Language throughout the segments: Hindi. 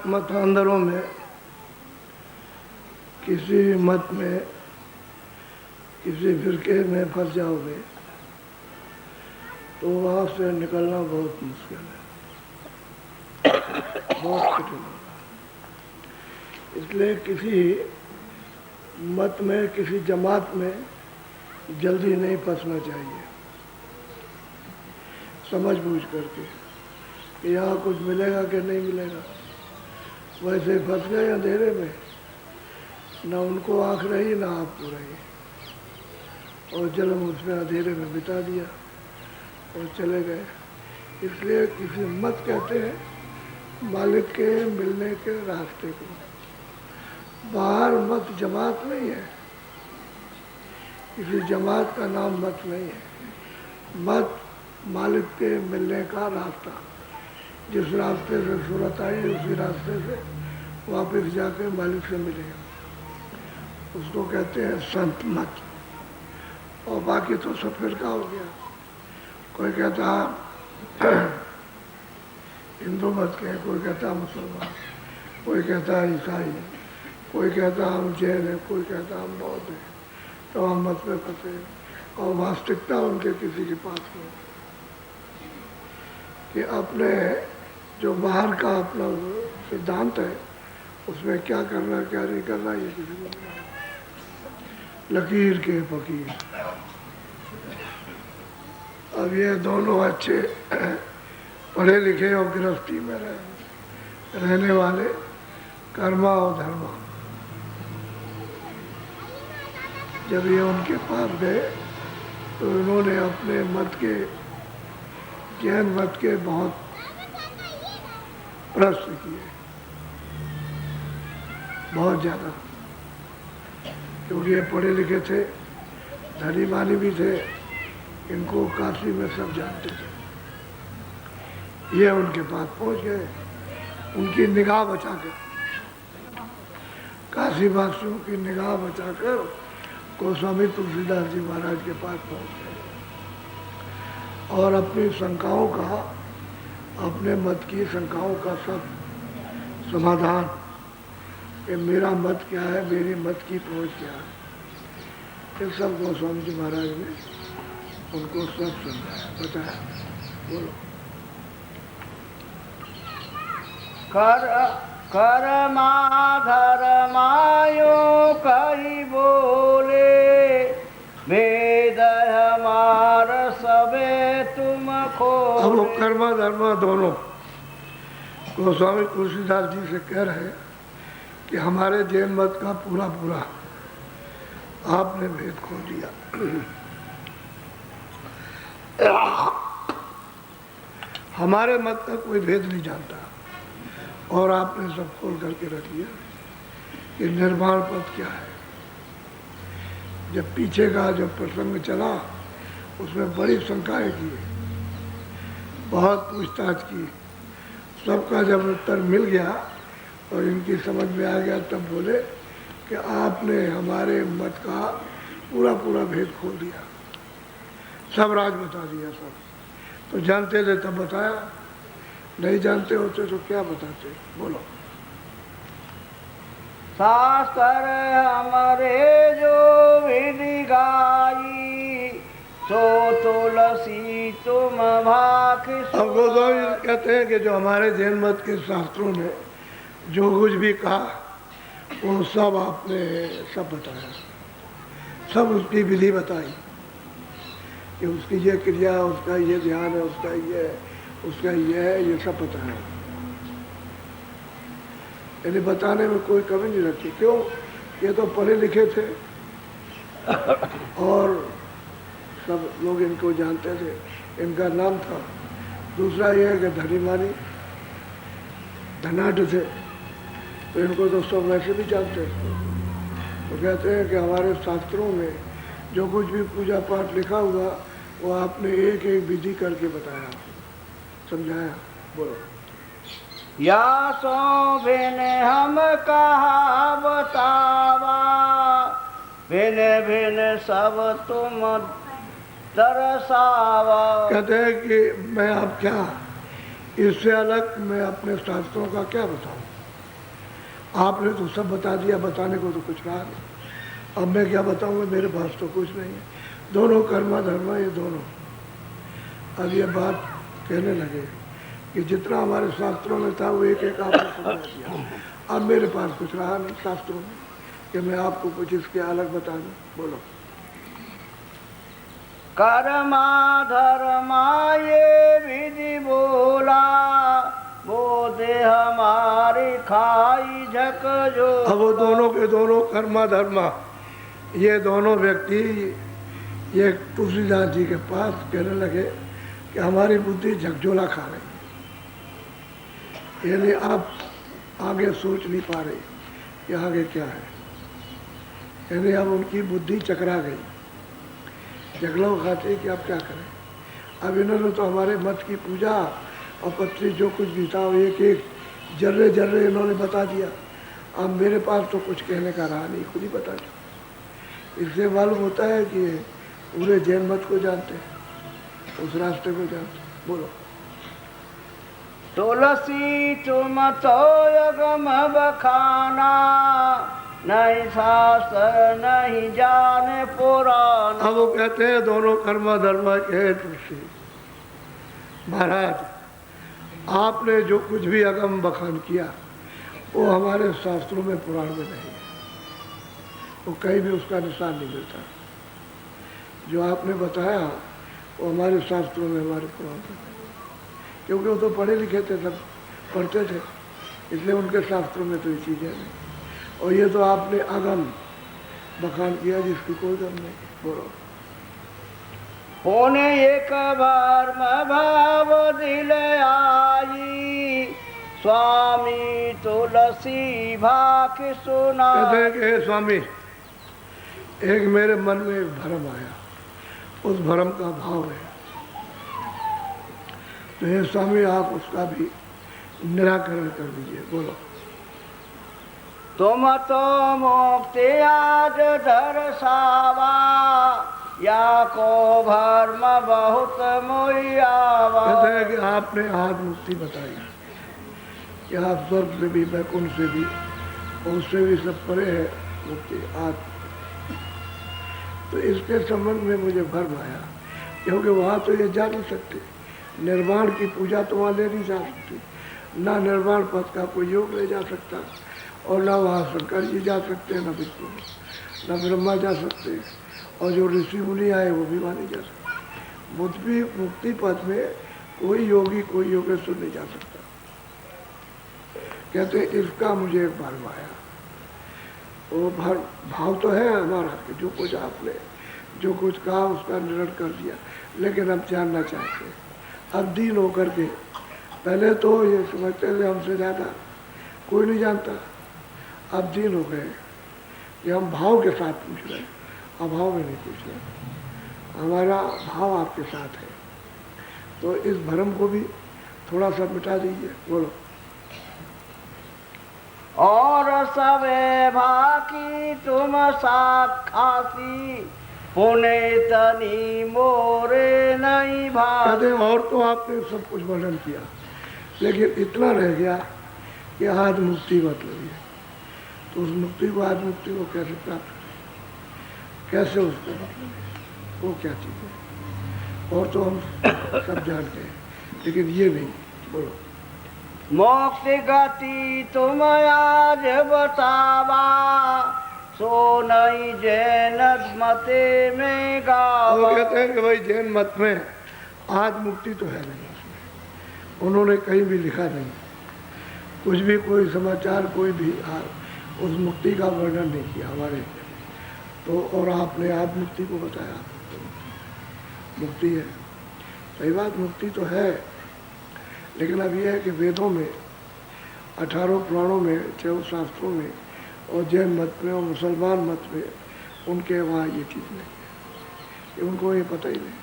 मतांतरों में किसी मत में किसी फिरके में फंस जाओगे तो वहाँ से निकलना बहुत मुश्किल है, बहुत कठिन होगा। इसलिए किसी मत में किसी जमात में जल्दी नहीं फंसना चाहिए, समझ बूझ करके कि यहाँ कुछ मिलेगा कि नहीं मिलेगा। वैसे फंस गए अंधेरे में, ना उनको आँख रही ना आपको रही, और जन्म उसमें अंधेरे में बिता दिया और चले गए। इसलिए किसी मत कहते हैं मालिक के मिलने के रास्ते को। बाहर मत जमात नहीं है, किसी जमात का नाम मत नहीं है। मत मालिक के मिलने का रास्ता, जिस रास्ते से सूरत आई उसी रास्ते से वापस जाके मालिक से मिले, उसको कहते हैं संत मत। और बाकी तो सब फिरका हो गया। कोई कहता हिंदू मत के, कोई कहता मुसलमान, कोई कहता ईसाई, कोई कहता हम जैन है, कोई कहता हम बौद्ध है। तो हम मत में फंसे और वास्तविकता उनके किसी के पास नहीं कि अपने जो बाहर का अपना सिद्धांत है उसमें क्या करना क्या नहीं करना ये किसी को नहीं। लकीर के फकीर। अब ये दोनों अच्छे पढ़े लिखे और गृहस्थी में रहने वाले कर्मा और धर्मा, जब ये उनके पास गए तो उन्होंने अपने मत के, जैन मत के बहुत प्रश्न किए, बहुत ज़्यादा, क्योंकि ये पढ़े लिखे थे, धनी मानी भी थे, इनको काशी में सब जानते थे। ये उनके पास पहुंच गए, उनकी निगाह बचाकर, काशी वासियों की निगाह बचाकर गोस्वामी तुलसीदास जी महाराज के पास पहुंच गए और अपनी शंकाओं का, अपने मत की शंकाओं का सब समाधान, कि मेरा मत क्या है, मेरी मत की पहुंच क्या है, ये सब गोस्वामी जी महाराज ने उनको सब समझाया, बताया। बोलो। कर्मा धर्मायो कही बोले, वेद हमार सबे तुम खो। अब वो कर्मा धर्मा दोनों गोस्वामी तुलसीदास जी से कह रहे हैं कि हमारे जैन मत का पूरा पूरा आपने भेद खोल दिया। हमारे मत का कोई भेद नहीं जानता और आपने सब खोल करके रख दिया कि निर्वाण पद क्या है। जब पीछे का जो प्रसंग चला उसमें बड़ी शंकाएं की, बहुत पूछताछ की, सबका जब उत्तर मिल गया और इनकी समझ में आ गया तब बोले कि आपने हमारे मत का पूरा पूरा भेद खोल दिया, सब राज बता दिया। सब तो जानते थे तब बताया, नहीं जानते होते तो क्या बताते। बोलो। शास्त्र हमारे जो विधि गाई, सो तुलसी तुम भाख। अब गोस्वामी कहते हैं कि जो हमारे जैन मत के शास्त्रों ने जो कुछ भी कहा वो सब आपने सब बताया, सब उसकी विधि बताई कि उसकी ये क्रिया, उसका ये ध्यान है, उसका ये है, ये सब बताया। यानी बताने में कोई कमी नहीं रखी। क्यों? ये तो पढ़े लिखे थे और सब लोग इनको जानते थे, इनका नाम था। दूसरा ये है कि धनी मानी धनाढ़ थे, तो इनको तो सब वैसे भी जानते थे। तो कहते हैं कि हमारे शास्त्रों में जो कुछ भी पूजा पाठ लिखा हुआ वो आपने एक एक विधि करके बताया, समझाया। बोलो। या सो बिन हम कहा बतावा, भिन सब तुम दर्शावा। कहते हैं कि मैं अब क्या, इससे अलग मैं अपने शास्त्रों का क्या बताऊं? आपने तो सब बता दिया, बताने को तो कुछ रहा नहीं। अब मैं क्या बताऊंगा, मेरे पास तो कुछ नहीं है। दोनों कर्म धर्म, ये दोनों। अब ये बात कहने लगे कि जितना हमारे शास्त्रों में था वो एक एक आपने समझा दिया। अब मेरे पास कुछ रहा नहीं शास्त्रों में कि मैं आपको कुछ इसके अलग बता दूं। बोलो। कर्मा धर्मा ये विधि बोला, वो दे हमारी खाई झक जो। अब वो दोनों के दोनों कर्मा धर्मा, ये दोनों व्यक्ति ये तुलसीदास जी के पास कहने लगे कि हमारी बुद्धि झकझोला खा रही है, यानी आप आगे सोच नहीं पा रहे कि आगे क्या है। यानी अब उनकी बुद्धि चकरा गई, जगलो खाते कि अब क्या करें। अब इन्होंने तो हमारे मत की पूजा और पत्री जो कुछ भी था वो एक एक जर्रे जर्रे इन्होंने बता दिया। अब मेरे पास तो कुछ कहने का रहा नहीं, खुद ही बता दिया। इससे मालूम होता है कि पूरे जैन मत को जानते हैं, उस रास्ते को जानते हैं। बोलो। तुलसी तुम तो यगम बखाना, नहीं शास्त्र नहीं जाने पुराण। अब वो कहते हैं दोनों कर्मा धर्मा के तुलसी महाराज, आपने जो कुछ भी अगम बखान किया वो हमारे शास्त्रों में पुराण में नहीं है, वो कहीं भी उसका निशान नहीं मिलता। जो आपने बताया वो हमारे शास्त्रों में, हमारे पुराण में नहीं, क्योंकि वो तो पढ़े लिखे थे, सब पढ़ते थे, इसलिए उनके शास्त्रों में तो ये चीज़ें नहीं। और ये तो आपने अगम बखान किया जिसकी कोई गम नहीं। बोलो। होने एक बार में भाव दिल आई, स्वामी तुलसी भाक सुना। कहते हैं कि हे स्वामी, एक मेरे मन में एक भ्रम आया, उस भ्रम का भाव है, तो हे स्वामी आप उसका भी निराकरण कर दीजिए। बोलो। तुम तो मुक्ति आज दर्शावा, या को भर्म बहुत मुयावा। कहते हैं कि आपने आज मुक्ति बताई कि आप स्वर्ग से भी, वैकुंठ से भी, उससे भी सब परे है मुक्ति आज। तो इसके संबंध में मुझे भ्रम आया, क्योंकि वहाँ तो ये जा नहीं सकते, निर्वाण की पूजा तो वहाँ ले नहीं जा सकती, ना निर्वाण पद का कोई योग ले जा सकता, और ना वहाँ शंकर जी जा सकते हैं, ना विष्णु, ना ब्रह्मा जा सकते हैं, और जो ऋषि मुनि आए वो भी वहाँ नहीं जा सकते। मुक्ति पद में कोई योगी, कोई योगेश्वर नहीं जा सकता। कहते इसका मुझे एक भ्रम आया। वो भाव तो है हमारा कि जो कुछ आपने जो कुछ कहा उसका निरण कर दिया, लेकिन अब जानना चाहते हैं। अब दीन होकर के, पहले तो ये समझते थे हमसे ज़्यादा कोई नहीं जानता, अब दीन हो गए कि हम भाव के साथ पूछ रहे हैं, अभाव में नहीं पूछ रहे, हमारा भाव आपके साथ है। तो इस भ्रम को भी थोड़ा सा मिटा दीजिए। बोलो। और सवे भाकी तुम साक्षी, पुण्य तनी मोरे नहीं भाग। कहते और तो आपने सब कुछ वर्णन किया, लेकिन इतना रह गया कि आज मुक्ति मतलब है। तो उस मुक्ति को, आज मुक्ति को कैसे प्राप्त करें, कैसे उसको मतलब है, वो क्या चीज़ है। और तो हम सब जानते हैं, लेकिन ये नहीं। बोलो। मोक्ति गति तुम आज बतावा, सो नहीं जैन मते में गावा। वो कहते हैं कि भाई जैन मत में आज मुक्ति तो है नहीं, उसमें उन्होंने कहीं भी लिखा नहीं, कुछ भी कोई समाचार कोई भी उस मुक्ति का वर्णन नहीं किया हमारे। तो और आपने आज मुक्ति को बताया, मुक्ति है, सही बात, मुक्ति तो है, लेकिन अब यह है कि वेदों में, 18 पुराणों में, 6 शास्त्रों में, और जैन मत में और मुसलमान मत में, उनके वहाँ ये चीज़ नहीं है, कि उनको ये पता ही नहीं।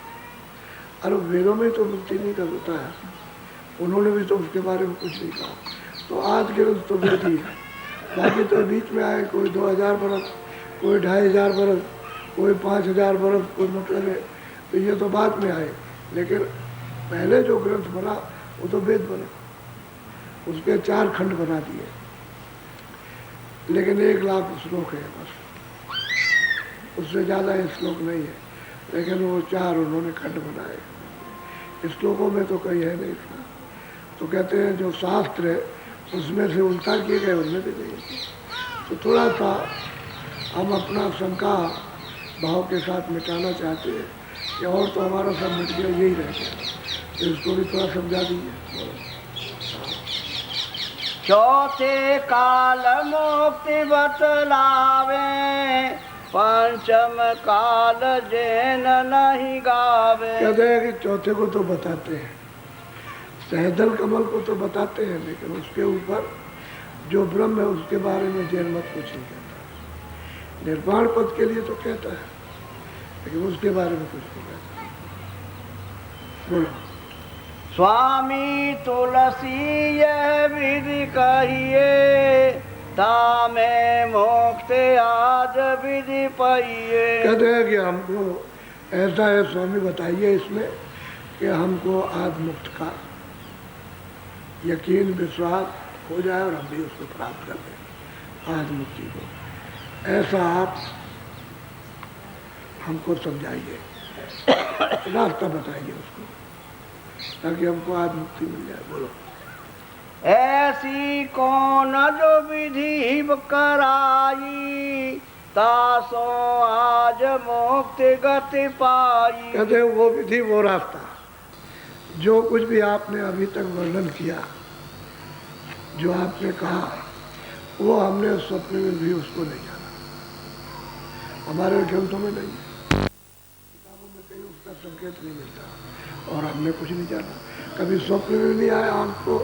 अरे वेदों में तो मुक्ति नहीं का बताया, उन्होंने भी तो उसके बारे में कुछ नहीं कहा। तो आज के रोज तो वेद ही है, बाकी तो बीच में आए कोई 2000 बरस, कोई 2500 बरस, कोई 5000 वर्ष, कोई मतलब है, तो ये तो बाद में आए, लेकिन पहले जो ग्रंथ बना वो तो वेद बना, उसके 4 खंड बना दिए, लेकिन 1 लाख श्लोक है बस, उससे ज़्यादा श्लोक नहीं है, लेकिन वो 4 उन्होंने खंड बनाए। श्लोकों में तो कहीं है नहीं इसका, तो कहते हैं जो शास्त्र है उसमें से उल्टा किए गए उनमें भी नहीं है। तो थोड़ा सा हम अपना शंका भाव के साथ मिटाना चाहते हैं कि और तो हमारा सब मिट गया, यही रह गया, तो इसको भी थोड़ा समझा दीजिए। चौथे काल मुक्ति बतलावे, पंचम काल जैन नहीं गावे। कहते हैं कि चौथे को तो बताते हैं, सहदल कमल को तो बताते हैं, लेकिन उसके ऊपर जो ब्रह्म है उसके बारे में जैन मत कुछ नहीं कहता। निर्वाण पद के लिए तो कहता है, लेकिन उसके बारे में कुछ नहीं कहता। बोलो। स्वामी तुलसी यह विधि कहिए, तामे मोक्ष आज विधि पाइए। कहते हैं कि हमको ऐसा है स्वामी बताइए इसमें कि हमको आज मुक्त का यकीन विश्वास हो जाए और हम भी उसको प्राप्त कर लें आज मुक्ति को, ऐसा आप हमको समझाइए, रास्ता बताइए उसको, ताकि हमको आज मुक्ति मिल जाए। बोलो। ऐसी कौन जो विधि कराई, तासो आज मुक्ति गति पाई। कहते हैं वो विधि वो रास्ता, जो कुछ भी आपने अभी तक वर्णन किया, जो आपने कहा, वो हमने स्वप्न में भी उसको नहीं जाना, हमारे ग्रंथों में नहीं, किताबों में कहीं उसका संकेत नहीं मिलता, और हमने कुछ नहीं जाना, कभी स्वप्न में नहीं आया। हमको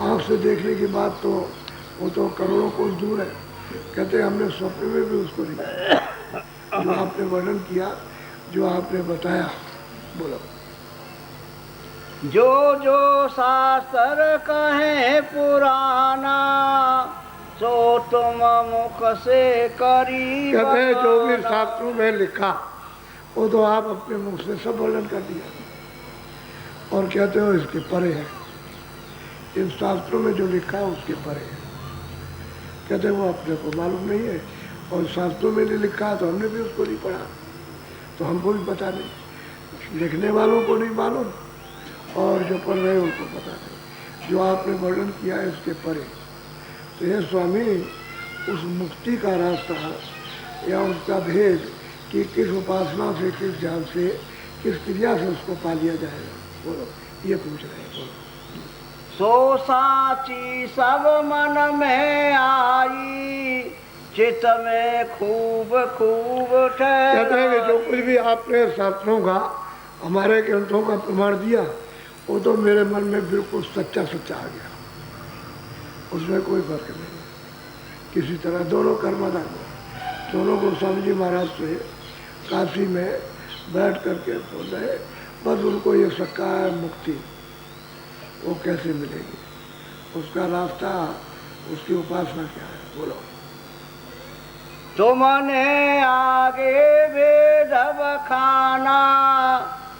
आँख से देखने की बात तो वो तो करोड़ों कोस दूर है, कहते हैं हमने स्वप्न में भी उसको नहीं जाना, जो आपने वर्णन किया, जो आपने बताया। बोलो। जो जो शास्त्र कहे पुराना, सो तुम मुख से करी। कहते हैं जो भी शास्त्रों में लिखा वो तो आप अपने मुख से सब वर्णन कर दिया, और कहते हो इसके परे है, इन शास्त्रों में जो लिखा है उसके परे है। कहते हैं वो अपने को मालूम नहीं है, और शास्त्रों में नहीं लिखा तो हमने भी उसको नहीं पढ़ा, तो हमको भी पता नहीं, लिखने वालों को नहीं मालूम, और जो पढ़ रहे हैं उनको पता नहीं। जो आपने वर्णन किया है उसके परे, तो ये स्वामी उस मुक्ति का रास्ता या उसका भेद कि किस उपासना से, किस ज्ञान से, किस क्रिया से उसको पा लिया जाएगा, बोलो, ये पूछ रहे हैं। बोलो। सो साची सब मन में आई, चित में खूब खूब कहते हैं कि जो कुछ भी आपने शास्त्रों का, हमारे ग्रंथों का प्रमाण दिया, वो तो मेरे मन में बिल्कुल सच्चा सच्चा आ गया, उसमें कोई फर्क नहीं, किसी तरह दोनों कर्मधाम, दोनों गोस्वामी जी महाराज से काशी में बैठ करके बोल रहे, बस उनको ये शक्का है मुक्ति वो कैसे मिलेगी, उसका रास्ता, उसकी उपासना क्या है। बोलो। तुमने आगे वेद बखाना,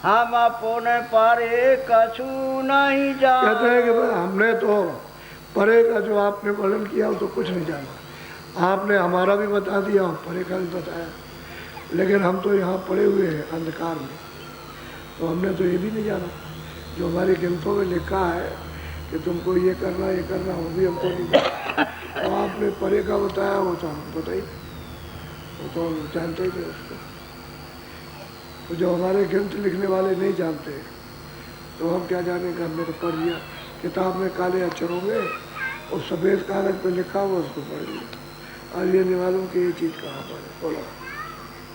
हम अपने परे कछु नहीं जाना। कहते हैं कि भाई हमने तो परे का जो आपने वर्णन किया वो तो कुछ नहीं जाना, आपने हमारा भी बता दिया और परे का भी बताया, लेकिन हम तो यहाँ पड़े हुए हैं अंधकार में, तो हमने तो ये भी नहीं जाना, जो हमारे ग्रंथों में लिखा है कि तुमको ये करना वो भी हमको नहीं जाना, तो आपने परे का बताया वो तो हमको पता ही नहीं, वो तो हम जानते ही थे उसको, तो जो हमारे ग्रंथ लिखने वाले नहीं जानते तो हम क्या जानेंगे, हमने तो पढ़ लिया, किताब में काले अक्षरों में और सफ़ेद कागज पे लिखा हुआ उसको पढ़ लिया, और ये नहीं मालूम कि ये चीज़ कहाँ पर है। बोलो।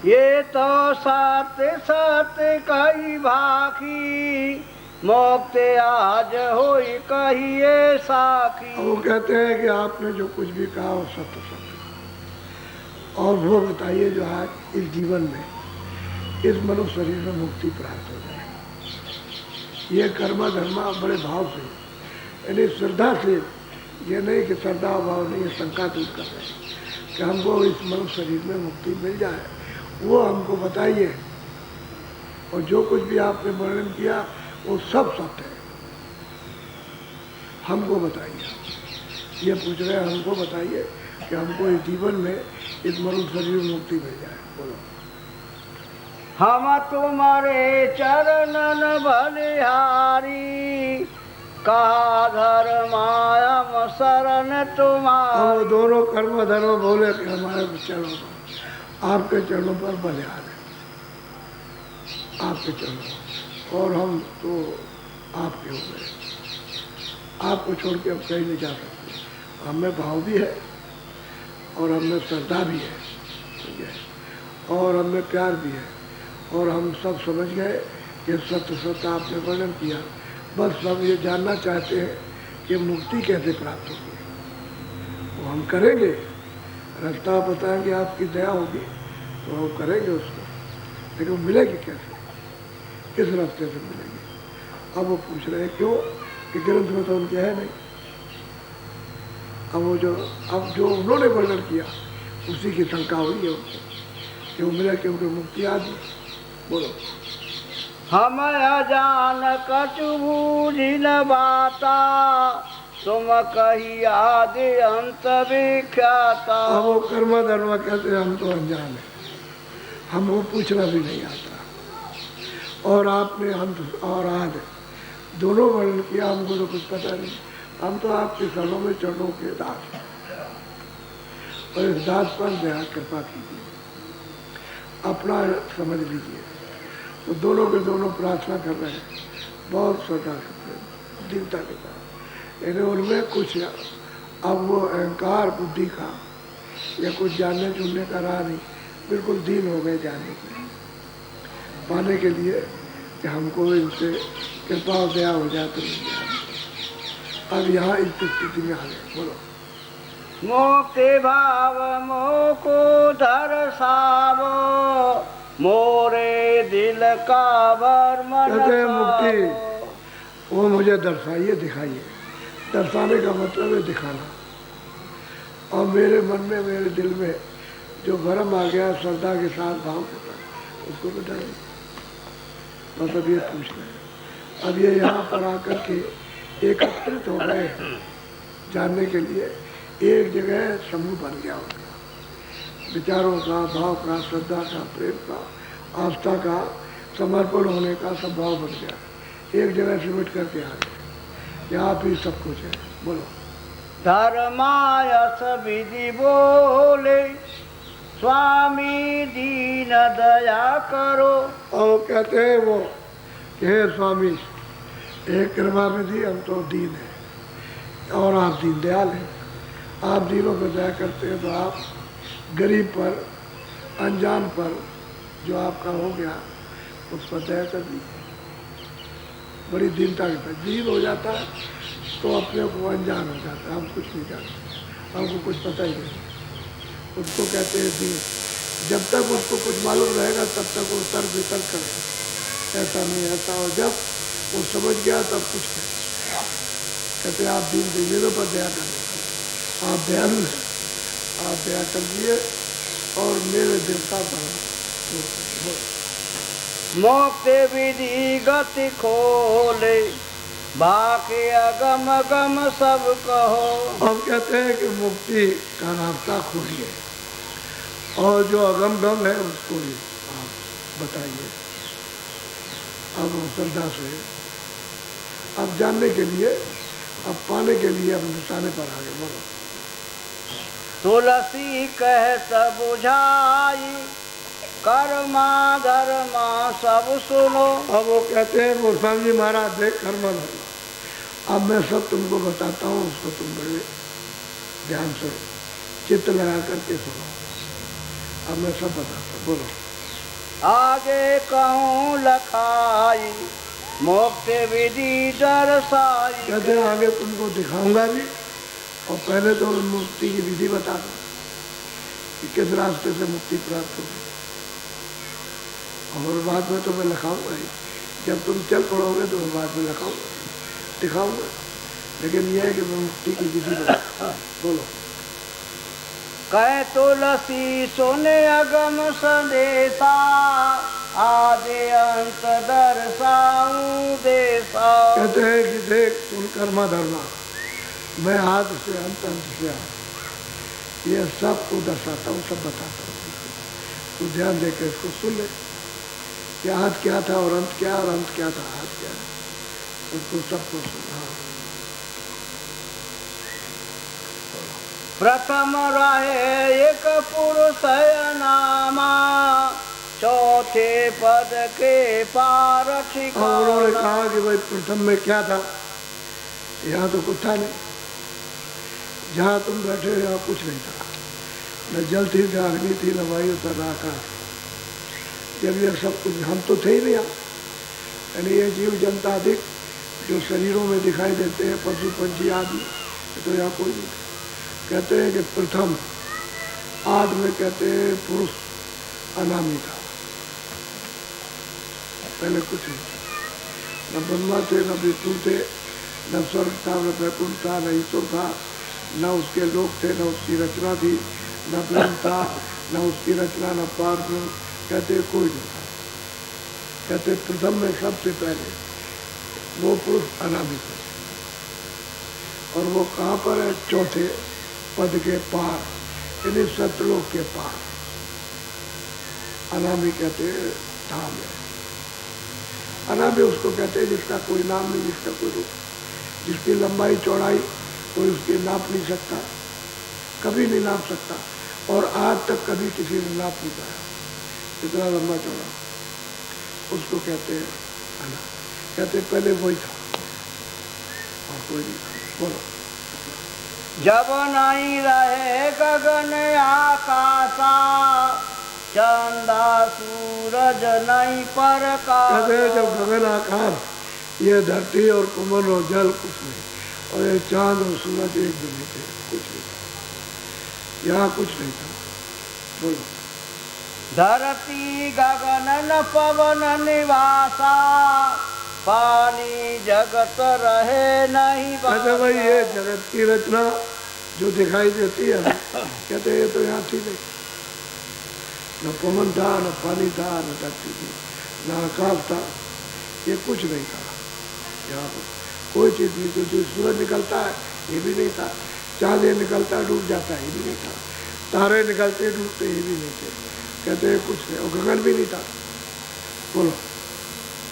ये तो सत्य सत्य कही भाखी, मोक्ष आज होई कहिए साखी। वो कहते हैं कि आपने जो कुछ भी कहा वो सत्य सत्य, और वो बताइए जो आज इस जीवन में, इस मनुष्य शरीर में मुक्ति प्राप्त हो जाए, ये कर्मा धर्मा बड़े भाव से, यानी श्रद्धा से, ये नहीं कि श्रद्धा भाव नहीं, ये शंका दूर कर रहे हैं कि हमको इस मनुष्य शरीर में मुक्ति मिल जाए, वो हमको बताइए, और जो कुछ भी आपने वर्णन किया वो सब सत्य है। हमको बताइए, ये पूछ रहे हैं, हमको बताइए कि हमको इस जीवन में इस मनुष्य शरीर में मुक्ति मिल जाए। बोलो। हम तुम्हारे चरणन बलिहारी, कहा धर्मायम शरण तुम्हारी। अब वो दोनों कर्म धर्म बोले कि हमारे चरणों पर, आपके चरणों पर बलिहार है, आपके चरणों, और हम तो आपके हो गए, आपको छोड़ के हम कहीं नहीं जा सकते। हमें भाव भी है और हमें श्रद्धा भी है, ठीक है, और हमें प्यार भी है, और हम सब समझ गए कि सत्य सत्य आपने वर्णन किया। बस हम ये जानना चाहते हैं कि मुक्ति कैसे प्राप्त होगी, वो हम करेंगे, रास्ता बताएंगे, आपकी दया होगी तो हम करेंगे उसको, लेकिन मिलेगी कैसे, किस रास्ते से मिलेगी। अब वो पूछ रहे हैं क्यों, कि ग्रंथ में तो उनके है नहीं। अब जो उन्होंने वर्णन किया उसी की शंका हुई है उनको कि वो मिला कि उनको मुक्ति आ गई। बोलो। हम अजान कछु बूझिन बाता, तुम कही आदि अंत विख्याता। अब वो कर्म धर्म कहते हम तो अनजान है, हमको पूछना भी नहीं आता, और आपने हम और आज दोनों वर्णन किया, हमको तो कुछ पता नहीं। हम तो आपके शरणों में चरणों के दास हैं, और इस दास पर दया कृपा कीजिए, अपना समझ लीजिए। तो दोनों के दोनों प्रार्थना कर रहे हैं, बहुत श्रद्धा करते हैं, दीनता के साथ, लेकिन उनमें कुछ अब वो अहंकार बुद्धि का या कुछ जानने चुनने का रहा नहीं, बिल्कुल दीन हो गए जाने के लिए, पाने के लिए कि हमको इनसे कृपा और दया हो जाए तो मिल जाए। अब यहाँ इस स्थिति में आ गए। बोलो। मोक्ति भाव मोको दर्शावो, मोरे दिल का वर्मन कहते हैं मुक्ति वो मुझे दर्शाइए, दिखाइए। दर्शाने का मतलब है दिखाना, और मेरे मन में, मेरे दिल में जो भरम आ गया श्रद्धा के साथ भाव के साथ, उसको बताइए। बस अब ये पूछ रहे हैं। अब ये यहाँ पर आकर के एकत्रित हो गए जानने के लिए, एक जगह समूह बन गया उनका, विचारों का, भाव का, श्रद्धा का, प्रेम का, आस्था का, समर्पण होने का सब भाव बन गया, एक जगह सिमट करके आ गए। यहाँ भी सब कुछ है। बोलो। धर्मायस विधि बोले, स्वामी दीन दया करो। और कहते हैं वो कि हे स्वामी, एक कृपा विधि, हम तो दीन है और आप दीन दयाल हैं, आप दीनों पर दया करते हैं, तो आप गरीब पर, अनजान पर जो आपका हो गया उस पर दया कर दीजिए। बड़ी दीनता के साथ दीन हो जाता है तो अपने को अनजान हो जाता है, हम कुछ नहीं जानते, हमको कुछ पता ही नहीं, उसको कहते हैं दीन। जब तक उसको कुछ मालूम रहेगा तब तक वो तर्क वितर्क करेगा, ऐसा नहीं ऐसा, और जब वो समझ गया तब कुछ करेगा। कहते आप दीन दीनों पर दया करें, आप दयालु हैं, आप दया करिए और मेरे देवता पर। मोक्ति विधि गति खोले, बाकी अगम अगम सब कहो। अब कहते हैं कि मुक्ति का रास्ता खोलिए, और जो अगम गम है उसको भी आप बताइए। अब श्रद्धा से, अब जानने के लिए, अब पाने के लिए, अब निशाने पर आगे। बोलो। तुलसी कहत बुझाई, कर्मा धर्मा सब सुनो। अब वो कहते हैं गोस्वामी जी महाराज देख कर्म धर्म, अब मैं सब तुमको बताता हूँ, उसको तुम बड़े ध्यान से चित्त लगा करके सुनो। अब मैं सब बताता हूँ। बोलो। आगे कहूँ लखाई, मोक्ति विधि दर्शाई। कहते हैं आगे तुमको दिखाऊंगा भी, और पहले तो मुक्ति की विधि बता दो कि किस रास्ते से मुक्ति प्राप्त होगी, और बाद में तो मैं लिखाऊंगा ही। जब तुम चल पड़ोगे तो मैं बाद में लिखाऊंगा, दिखाऊंगा, लेकिन यह है कि मैं मुक्ति की विधि बता। बोलो। कह तुलसी सुने अगम संदेशा, आदि अंत दर्शाऊं देशा। कहते हैं कि देख सुन कर्मा धर्मा, मैं आदि से अंत, अंत से आदि, ये सब को दर्शाता हूँ, सब बताता हूँ। तो ध्यान देकर इसको सुन ले कि आदि क्या था और अंत क्या, और अंत क्या था आदि क्या, उसको सबको सुना। प्रथम रहे एक पुरुष नामा, चौथे पद के पार ठिकाना। और उन्होंने कहा कि भाई प्रथम में क्या था, यहाँ तो कुछ था नहीं, जहाँ तुम बैठे हो यहाँ कुछ नहीं था, न जल थी, न अग्नि थी, न वायु था, न आकाश। जब ये सब कुछ, हम तो थे ही नहीं यहाँ, यानी ये जीव जनता अधिक जो शरीरों में दिखाई देते हैं, पशु पंछी आदि, तो यहाँ कोई नहीं। कहते हैं कि प्रथम आदि में कहते हैं पुरुष अनामी था, पहले कुछ नहीं, न ब्रह्मा थे, न विष्णु थे, न स्वर्ग था, न वैकुंठ था, न ईश्वर था, न उसके लोक थे, न उसकी रचना थी, न ब्रह्म था, न उसकी रचना, न पार ब्रह्म। कहते कोई नहीं था। कहते प्रथम में सबसे पहले वो पुरुष अनामी थे, और वो कहाँ पर है, चौथे पद के पार, यानी सतलोक के पार। अनामी कहते धाम है। अनामी उसको कहते हैं जिसका कोई नाम नहीं, जिसका कोई रूप, जिसकी लंबाई चौड़ाई कोई उसकी नाप नहीं सकता, कभी नहीं नाप सकता, और आज तक कभी किसी ने नाप नहीं पाया इतना लंबा चौड़ा, उसको कहते हैं अनामी। कहते पहले वही था और कोई नहीं था। बोलो। जब नहीं रहे गगन आकाशा, चंदा सूरज नहीं प्रकाश। कहते हैं जब गगन आकाश, ये धरती और कुमन और जल कुछ नहीं, और ये चांद और सूरज एक भी नहीं थे, कुछ नहीं था, यहाँ कुछ नहीं था। बोलो। धरती गगन न पवन निवासा, पानी जगत रहे नहीं। कहते भाई ये जगत की रचना जो दिखाई देती है, कहते ये तो यहाँ थी नहीं, न पवन था, न पानी था, न धरती थी, न आकाश था, ये कुछ नहीं था यहाँ पर, कोई चीज नहीं थी। जो सूरज निकलता है ये भी नहीं था, चांद निकलता है डूब जाता है ये भी नहीं था, तारे निकलते डूबते ये भी नहीं थे। कहते हैं कुछ नहीं, और गगन भी नहीं था। बोलो।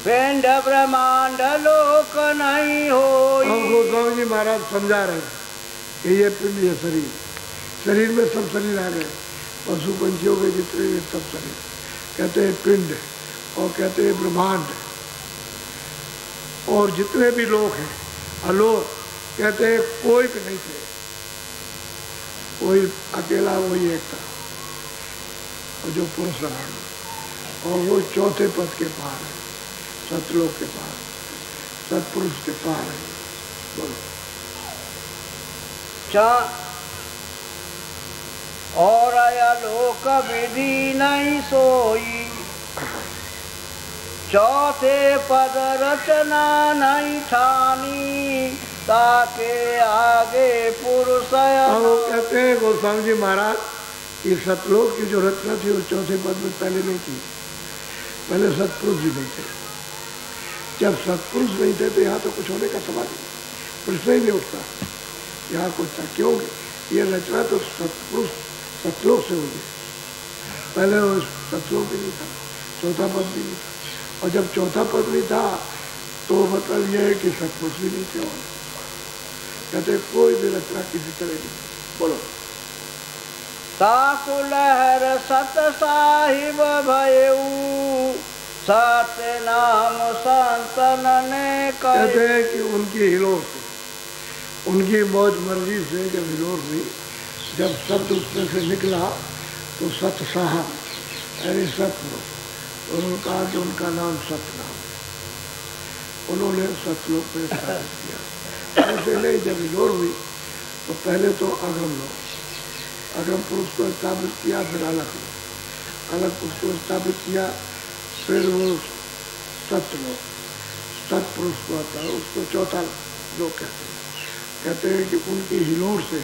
पिंड ब्रह्मांड लोक नहीं हो। गोस्वामी जी महाराज समझा रहे हैं कि ये पिंड, ये शरीर, शरीर में सब शरीर आ गए, पशु पंछियों के जितने भी सब शरीर, कहते हैं पिंड, और कहते हैं ब्रह्मांड, और जितने भी लोग हैं अलोक, कहते हैं कोई भी नहीं थे, कोई अकेला वही एक था, और जो पुरुष रहा, और वो चौथे पद के पार है, सतलोक के पार, सतपुरुष के पार है। बोलो। और लोक विधि नहीं सोई, चौथे पद रचना नहीं ठानी, ताके आगे पुरुष। वो कहते हैं गोस्वामी जी महाराज कि सतलोक की जो रचना थी वो चौथे पद में पहले नहीं थी, पहले सतपुरुष भी नहीं थे। जब सतपुरुष नहीं थे तो यहाँ तो कुछ होने का सवाल नहीं, प्रश्न ही नहीं उठता यहाँ कुछ था। क्योंकि ये रचना तो सतपुरुष सतलोक से हुई, पहले वो सतलोक भी नहीं था, चौथा पद भी नहीं था, और जब चौथा पद नहीं था तो मतलब ये है कि सतपुरुष भी नहीं थे। और कहते कोई भी रचना किसी तरह नहीं। बोलो। ताकु लहर सत साहिब भयऊ, सत्य नाम संतन ने कहते हैं कि उनकी हिलोर से, उनकी मौज मर्जी से जब हिलोर हुई, जब शब्द उसमें से निकला तो सत साहब यानी सतलोक, उन्होंने कहा कि उनका नाम सतनाम है, उन्होंने सतलोक में स्थापित किया। ऐसे नहीं, जब हिलोर हुई तो पहले तो अगम लोग, अगम पुरुष को स्थापित किया, फिर अलग पुरुष को स्थापित किया, फिर वो सतलोक, सतपुरुष को आता है, उसको चौथा लोग कहते हैं। कहते हैं कि उनकी हिलोर से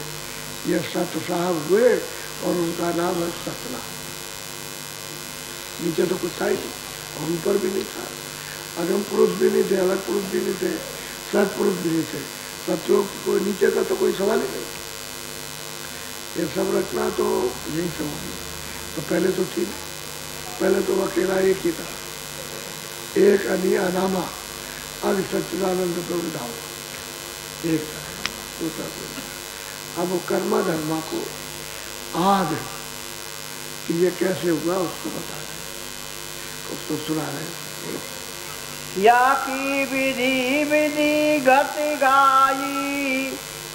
ये सत साहब हुए और उनका नाम है सतनाम। नीचे तो कुछ था ही नहीं और ऊपर भी नहीं था, अगम पुरुष भी नहीं थे, अलग पुरुष भी नहीं थे, सत्पुरुष भी नहीं थे, सतलोक कोई नीचे का तो कोई सवाल ही नहीं। ये सब रचना तो यही सब होगी। तो पहले तो थी नहीं, पहले तो अकेला एक ही था, एक अनामा अग सच्चिदानंद प्रभु धाम, एक था, दूसरा कोई। अब वो कर्मा धर्मा को आद कि ये कैसे हुआ उसको बता रहे, उसको सुना रहे। या की विधि विधि गति गाई,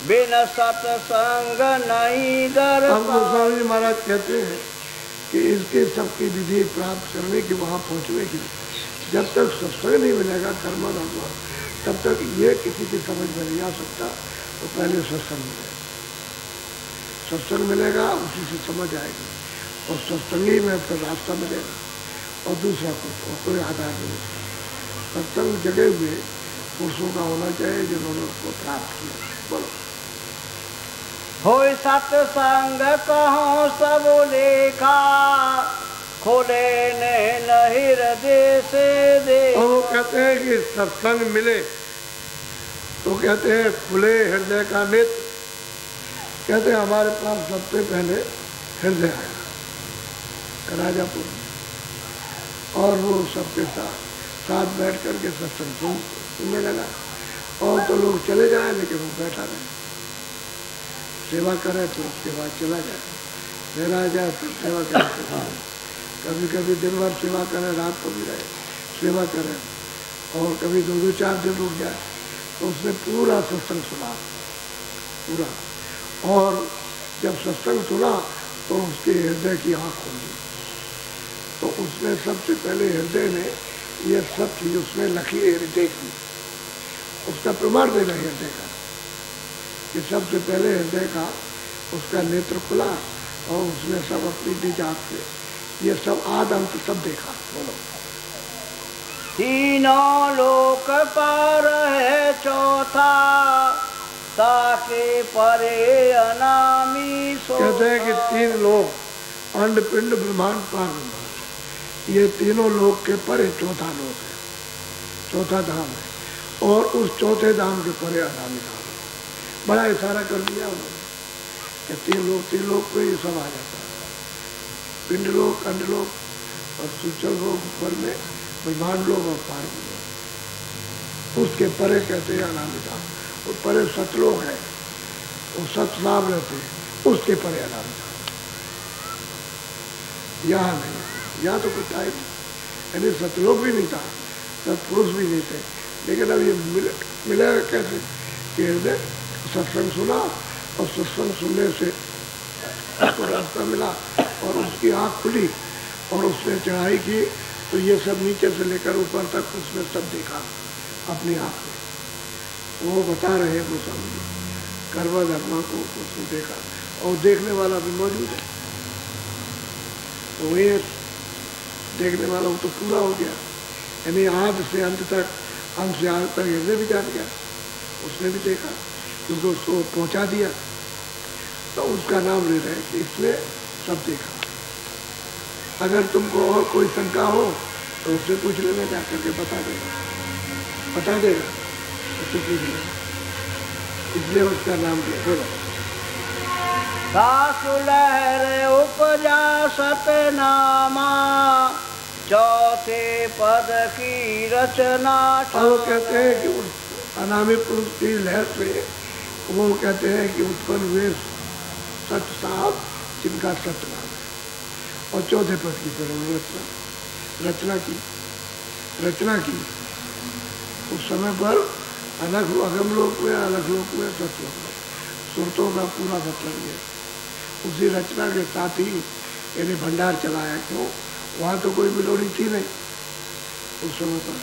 बिन सत्संग नहीं दर अब गोस्वामी जी महाराज कहते हैं कि इसके सबकी विधि प्राप्त करने की, वहाँ पहुँचने की, जब तक सत्संग नहीं मिलेगा कर्मा धर्मा, तब तक ये किसी की समझ में नहीं आ सकता। तो पहले सत्संग मिलेगा, सत्संग मिलेगा, उसी से समझ आएगी, और सत्संगी में फिर रास्ता मिलेगा, और दूसरा कुछ और कोई आधार नहीं। सत्संग जगे हुए पुरुषों का होना चाहिए जिन्होंने उसको प्राप्त किया। बोलो हो सत्संग कहो सब लेखा, खोले ने हृदय से दे। और वो कहते हैं कि सत्संग मिले तो कहते हैं खुले हृदय का नेत्र। कहते हैं हमारे पास सबसे पहले हृदय आया राजापुर में, और वो सबके साथ बैठ करके सत्संग सुनने लगा। और तो लोग चले जाए लेकिन वो बैठा रहे, सेवा करे तो उसके बाद चला जाए, फिर आ जाए, फिर सेवा करे। कभी कभी दिन भर सेवा करे, रात को भी रहे सेवा करे, और कभी 2-4 दिन रुक जाए, तो उसने पूरा सत्संग सुना पूरा। और जब सत्संग सुना तो उसके हृदय की आँख खोली, तो उसने सबसे पहले हृदय ने ये सब चीज उसमें लखी हृदय की, उसका प्रमाण देना हृदय का कि सबसे पहले हृदय का उसका नेत्र खुला, और उसने सब अपनी निज आँख से ये सब आद अंत सब देखा। बोलो तीनों लोक पार है चौथा, ताके परे अनामी सो। कहते हैं कि 3 लोक, अंड पिंड ब्रह्मांड पार, ये तीनों लोक के परे चौथा लोक है, चौथा धाम है, और उस चौथे धाम के परे अनामी धाम है। बड़ा इशारा कर दिया उन्होंने कि 3 लोक पे ये सब आ जाता है, पिंड लोक, अंड लोक, और सूचल लोक ऊपर में, ब्रह्मांड लोक और पार लोक, उसके परे कहते हैं अनामी धाम। वो परे सतलोक है, वो सतनाम रहते हैं, उसके परे अनामी धाम। यहाँ नहीं, यहाँ तो कुछ था ही नहीं, यानी सतलोक भी नहीं था, सतपुरुष भी नहीं थे, लेकिन अब ये मिलेगा कैसे कि हृदय सत्संग सुना, और सत्संग सुनने से उसको रास्ता मिला, और उसकी आँख खुली, और उसने चढ़ाई की, तो ये सब नीचे से लेकर ऊपर तक उसने सब देखा अपनी आँख में। वो बता रहे हैं गोस्वामी जी, कर्मा धर्मा को उसने देखा, और देखने वाला भी मौजूद है, तो ये देखने वाला वो तो पूरा हो गया, यानी आद से अंत तक, अंत से आद तक हृदय भी जान गया, उसने भी देखा, क्योंकि उसको पहुंचा दिया, तो उसका नाम ले रहे कि इसने सब देखा। अगर तुमको और कोई शंका हो तो उससे पूछ लेना, जा करके बता देगा, उससे पूछ लेना, इसलिए उसका नाम दिया। बोलो सासु लहर उपजा सतनामा, चौथे पद की रचना। वो कहते हैं कि उस अनामी पुरुष की लहर से, वो कहते हैं कि उत्पन्न हुए सत साहब, जिनका सत नाम है, और चौथे पद की रचना की उस समय पर अलग अगम लोक में, अलग लोक में, सतलोक में, सुरतों का पूरा मतलब ये उसी रचना के साथ ही यानी भंडार चलाया। क्यों? वहाँ तो कोई बिलोड़ी थी नहीं उस समय पर,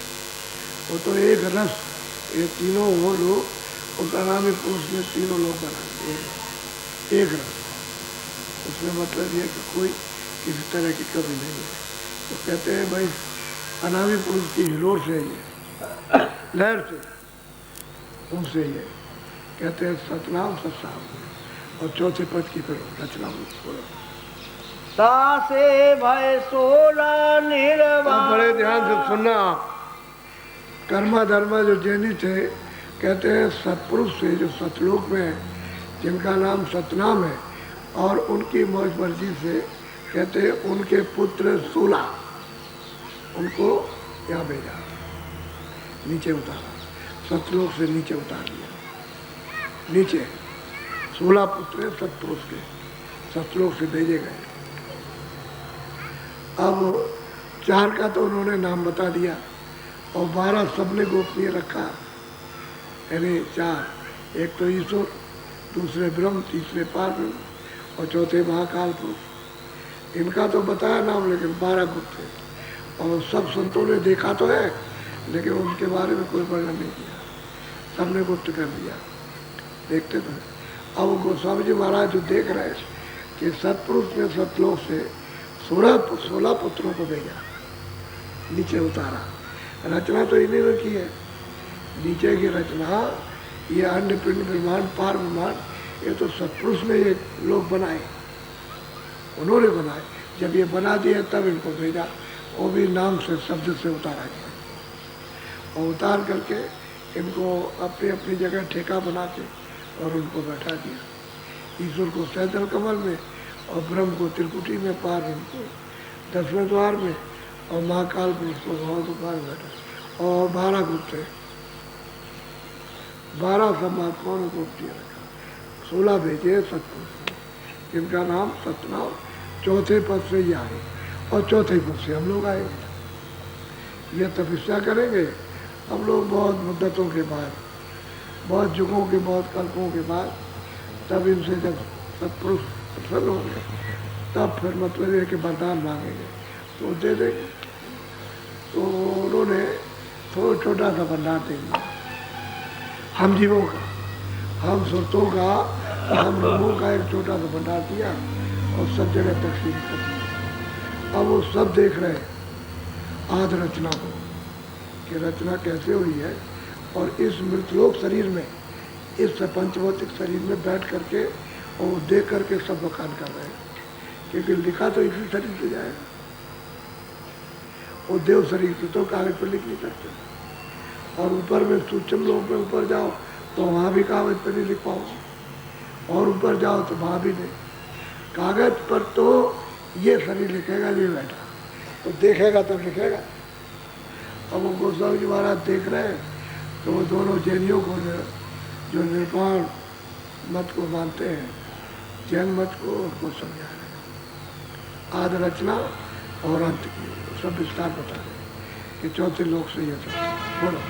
वो तो एक रस, ये तीनों वो लोग, उस अनामी पुरुष ने तीनों लोग बना दिए, एक रस। उसमें मतलब ये कि कोई किसी तरह की कमी नहीं है। तो कहते हैं भाई अनामी पुरुष की हिलोर से ये लहर से, उनसे ये कहते हैं सतनाम सत्साम, और चौथे पद की फिर रचना हुई। तासे भय 16 निर्वाण। बड़े ध्यान से सुनना। कर्मा धर्मा जो जैनी थे कहते हैं सत्पुरुष से जो सतलोक में है, जिनका नाम सतनाम है, और उनकी मौज मर्जी से कहते हैं उनके पुत्र 16 उनको यहाँ भेजा, नीचे उतारा, सतलोक से नीचे उतार दिया। नीचे 16 पुत्र सतपुरुष के सतलोक से भेजे गए। अब 4 का तो उन्होंने नाम बता दिया और 12 सबने गोपनीय रखा, यानी 4, एक तो ईश्वर, दूसरे ब्रह्म, तीसरे पारब्रह्म और चौथे महाकाल पुरुष। इनका तो बताया नाम, लेकिन 12 गुप्त थे और सब संतों ने देखा तो है, लेकिन उनके बारे में कोई वर्णन नहीं किया, सबने गुप्त कर दिया। देखते तो है। अब गोस्वामी जी महाराज जो देख रहे हैं कि सतपुरुष ने सतलोक से 16 पुत्रों को भेजा, नीचे उतारा। रचना तो इन्हीं ने की है, नीचे की रचना, ये अन्य पिंड ब्रह्मांड पार ब्रह्मांड, ये तो सतपुरुष ने ये लोग बनाए, उन्होंने बनाए। जब ये बना दिए तब इनको भेजा, वो भी नाम से शब्द से उतारा गया और उतार करके इनको अपनी अपनी जगह ठेका बना के और उनको बैठा दिया। ईश्वर को सैदल कमल में और ब्रह्म को त्रिकुटी में, पार उनको 10वें द्वार में और महाकाल पुरुष को भगवान को पार बैठा। और 12 गुप्त है, 12 समात्माओं ने गुप्त रखा, 16 भेजे सतपुरुष, जिनका नाम सतनाम। चौथे पद से ही आए और चौथे पद से हम लोग आए। ये तपस्या करेंगे हम लोग बहुत मुद्दतों के बाद, बहुत युगों के, बहुत कल्पों के बाद, तब इनसे जब सतपुरुष प्रसन्न होंगे तब फिर मतलब है कि वरदान मांगेंगे तो दे देंगे। तो उन्होंने थोड़ा छोटा सा भंडार दे दिया, हम जीवों का, हम सुरतों का, हम लोगों का एक छोटा सा भंडार दिया और सब जगह तकसीम कर दिया। अब वो सब देख रहे आज रचना को कि रचना कैसे हुई है, और इस मृतलोक शरीर में, इस पंचभौतिक शरीर में बैठ करके और देख करके सब बखान कर रहे हैं, क्योंकि लिखा तो इसी शरीर से जाएगा, और देव शरीर से तो कागज पर लिख नहीं सकते। और ऊपर में सूक्ष्म लोक में ऊपर जाओ तो वहाँ भी कागज पर नहीं लिख पाओ, और ऊपर जाओ तो वहाँ भी नहीं। कागज पर तो ये शरीर लिखेगा, ये बैठा तो देखेगा तब लिखेगा। अब वो गोस्वामी जी महाराज देख रहे हैं तो वो दोनों जैनियों को जो निर्वाण मत को मानते हैं, जैन मत को, उनको समझा रहे हैं। आदि रचना और अंत की सब विस्तार बता रहे हैं कि चौथे लोक से ये सब बोलो।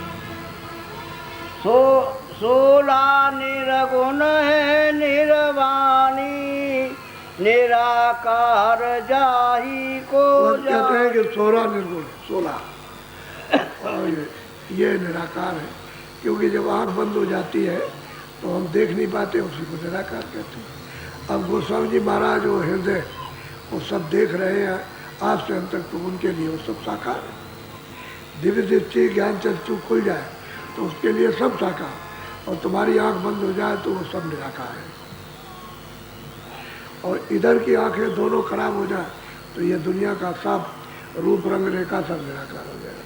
16 निर्गुण है निर्वाणी, निराकार जाही को कहते हैं कि 16 निर्गुण, 16 और ये निराकार है, क्योंकि जब आँख बंद हो जाती है तो हम देख नहीं पाते, उसी को निराकार कहते हैं। अब गोस्वामी जी महाराज वो हृदय वो सब देख रहे हैं आज से अंत तक, तो उनके लिए वो सब साकार है। दिव्य दृष्टि ज्ञान चक्षु खुल जाए तो उसके लिए सब साकार, और तुम्हारी आँख बंद हो जाए तो वो सब निराकार है। और इधर की आंखें दोनों खराब हो जाए तो ये दुनिया का सब रूप रंग रेखा सब निराकार हो जाएगा।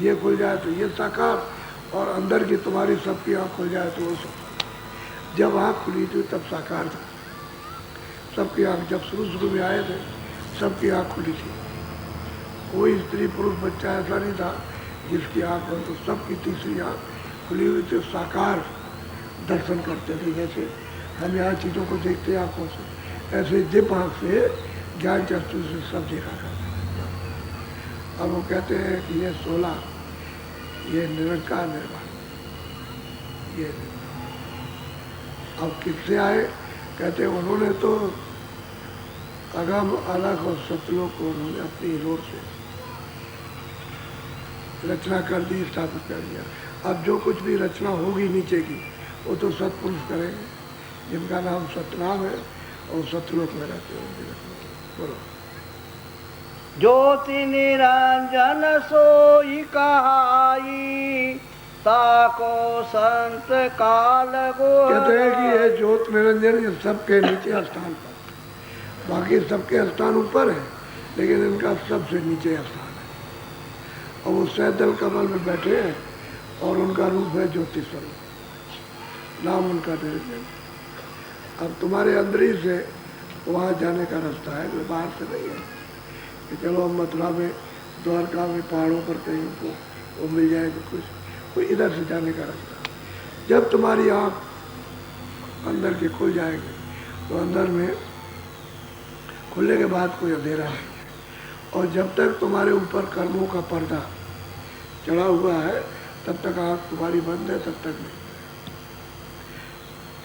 ये खुल जाए तो ये साकार, और अंदर की तुम्हारी सबकी आँख खुल जाए तो वो सब। जब आँख खुली थी तब साकार था सबकी आँख, जब शुरू में आए थे सबकी आँख खुली थी। कोई स्त्री पुरुष बच्चा ऐसा नहीं था जिसकी आँख बंद, तो सबकी तीसरी आँख खुली हुई थी, साकार दर्शन करते थे। जैसे हम यहाँ चीज़ों को देखते हैं आँखों से, ऐसे दिव्य आँख से ज्ञान चक्षु से सब देखा करते। अब वो कहते हैं कि ये 16 ये निरंकार निर्वाण, ये अब किससे आए? कहते हैं उन्होंने तो अगम अलग और सतलोक को उन्होंने अपनी रोड से रचना कर दी, स्थापित कर दिया। अब जो कुछ भी रचना होगी नीचे की वो तो सतपुरुष करेंगे, जिनका नाम सतनाम है और सतलोक में रहते हैं। बोलो। ज्योति निरंजन सोई कहाई, ताको संत काल गो। कहते हैं कि ये ज्योत निरंजन ये सबके नीचे स्थान पर, बाकी सबके स्थान ऊपर है, लेकिन इनका सबसे नीचे स्थान है। और वो सैदल कमल में बैठे हैं और उनका रूप है ज्योति स्वरूप, नाम उनका निरंजन। अब तुम्हारे अंदर ही से वहाँ जाने का रास्ता है, कोई बाहर से नहीं है कि चलो हम मथुरा में, द्वारका में, पहाड़ों पर कहीं को वो मिल जाएगा कुछ, कोई इधर से जाने का रास्ता। जब तुम्हारी आँख अंदर के खुल जाएगी तो अंदर में खुलने के बाद कोई अंधेरा नहीं है। और जब तक तुम्हारे ऊपर कर्मों का पर्दा चढ़ा हुआ है तब तक आँख तुम्हारी बंद है, तब तक नहीं।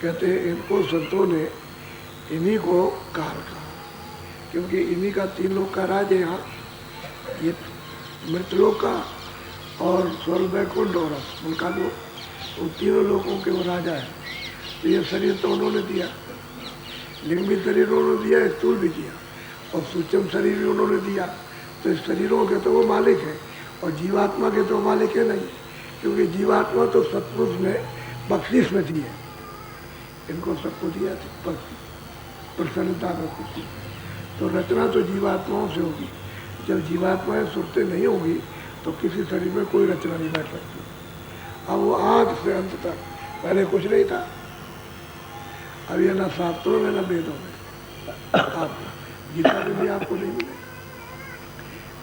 कहते हैं इनको संतों ने इन्हीं को काल कहा, क्योंकि इन्हीं का 3 लोक का राज है यहाँ, ये मृतलोक का और स्वर्ग वैकुंठ और उनका लोक, उन तीनों लोगों के वो राजा है। तो ये शरीर तो उन्होंने दिया, लिंग भी शरीर उन्होंने दिया, स्थूल भी दिया, और सूक्ष्म शरीर भी उन्होंने दिया। तो इस शरीरों के तो वो मालिक है, और जीवात्मा के तो मालिक है नहीं, क्योंकि जीवात्मा तो सतपुरुष ने बख्शिश में दी है, इनको सबको दिया था प्रसन्नता में खुशी। तो रचना तो जीवात्माओं से होगी। जब जीवात्माएं सुरते नहीं होगी तो किसी शरीर में कोई रचना नहीं बैठ सकती। अब वो आदि से अंत तक पहले कुछ नहीं था। अब ये न शास्त्रों में न वेदों में, आप गीता में भी आपको नहीं मिलेगा,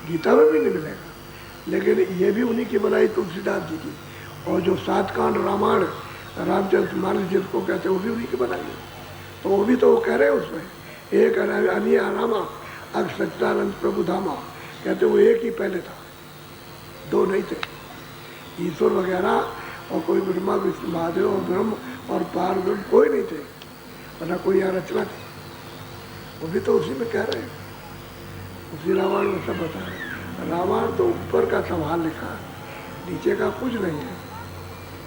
गीता में भी नहीं मिलेगा। लेकिन ये भी उन्हीं की बनाई तुलसीदास जी की, और जो 7 कांड रामायण रामचरित मानस जिसको कहते हैं वो भी उन्हीं की बनाई है। तो वो भी तो वो कह रहे हैं उसमें, एक अनिया रामा अग सच्चिदानंद प्रभु धामा, कहते वो एक ही पहले था, 2 नहीं थे। ईश्वर वगैरह और कोई ब्रह्मा विष्णु महादेव और ब्रह्म और पार ब्रह्म कोई नहीं थे, वरना कोई यहाँ रचना थी। वो भी तो उसी में कह रहे हैं, उसी रामायण में सब बता रहे हैं। रामायण तो ऊपर का सवाल लिखा है, नीचे का कुछ नहीं है,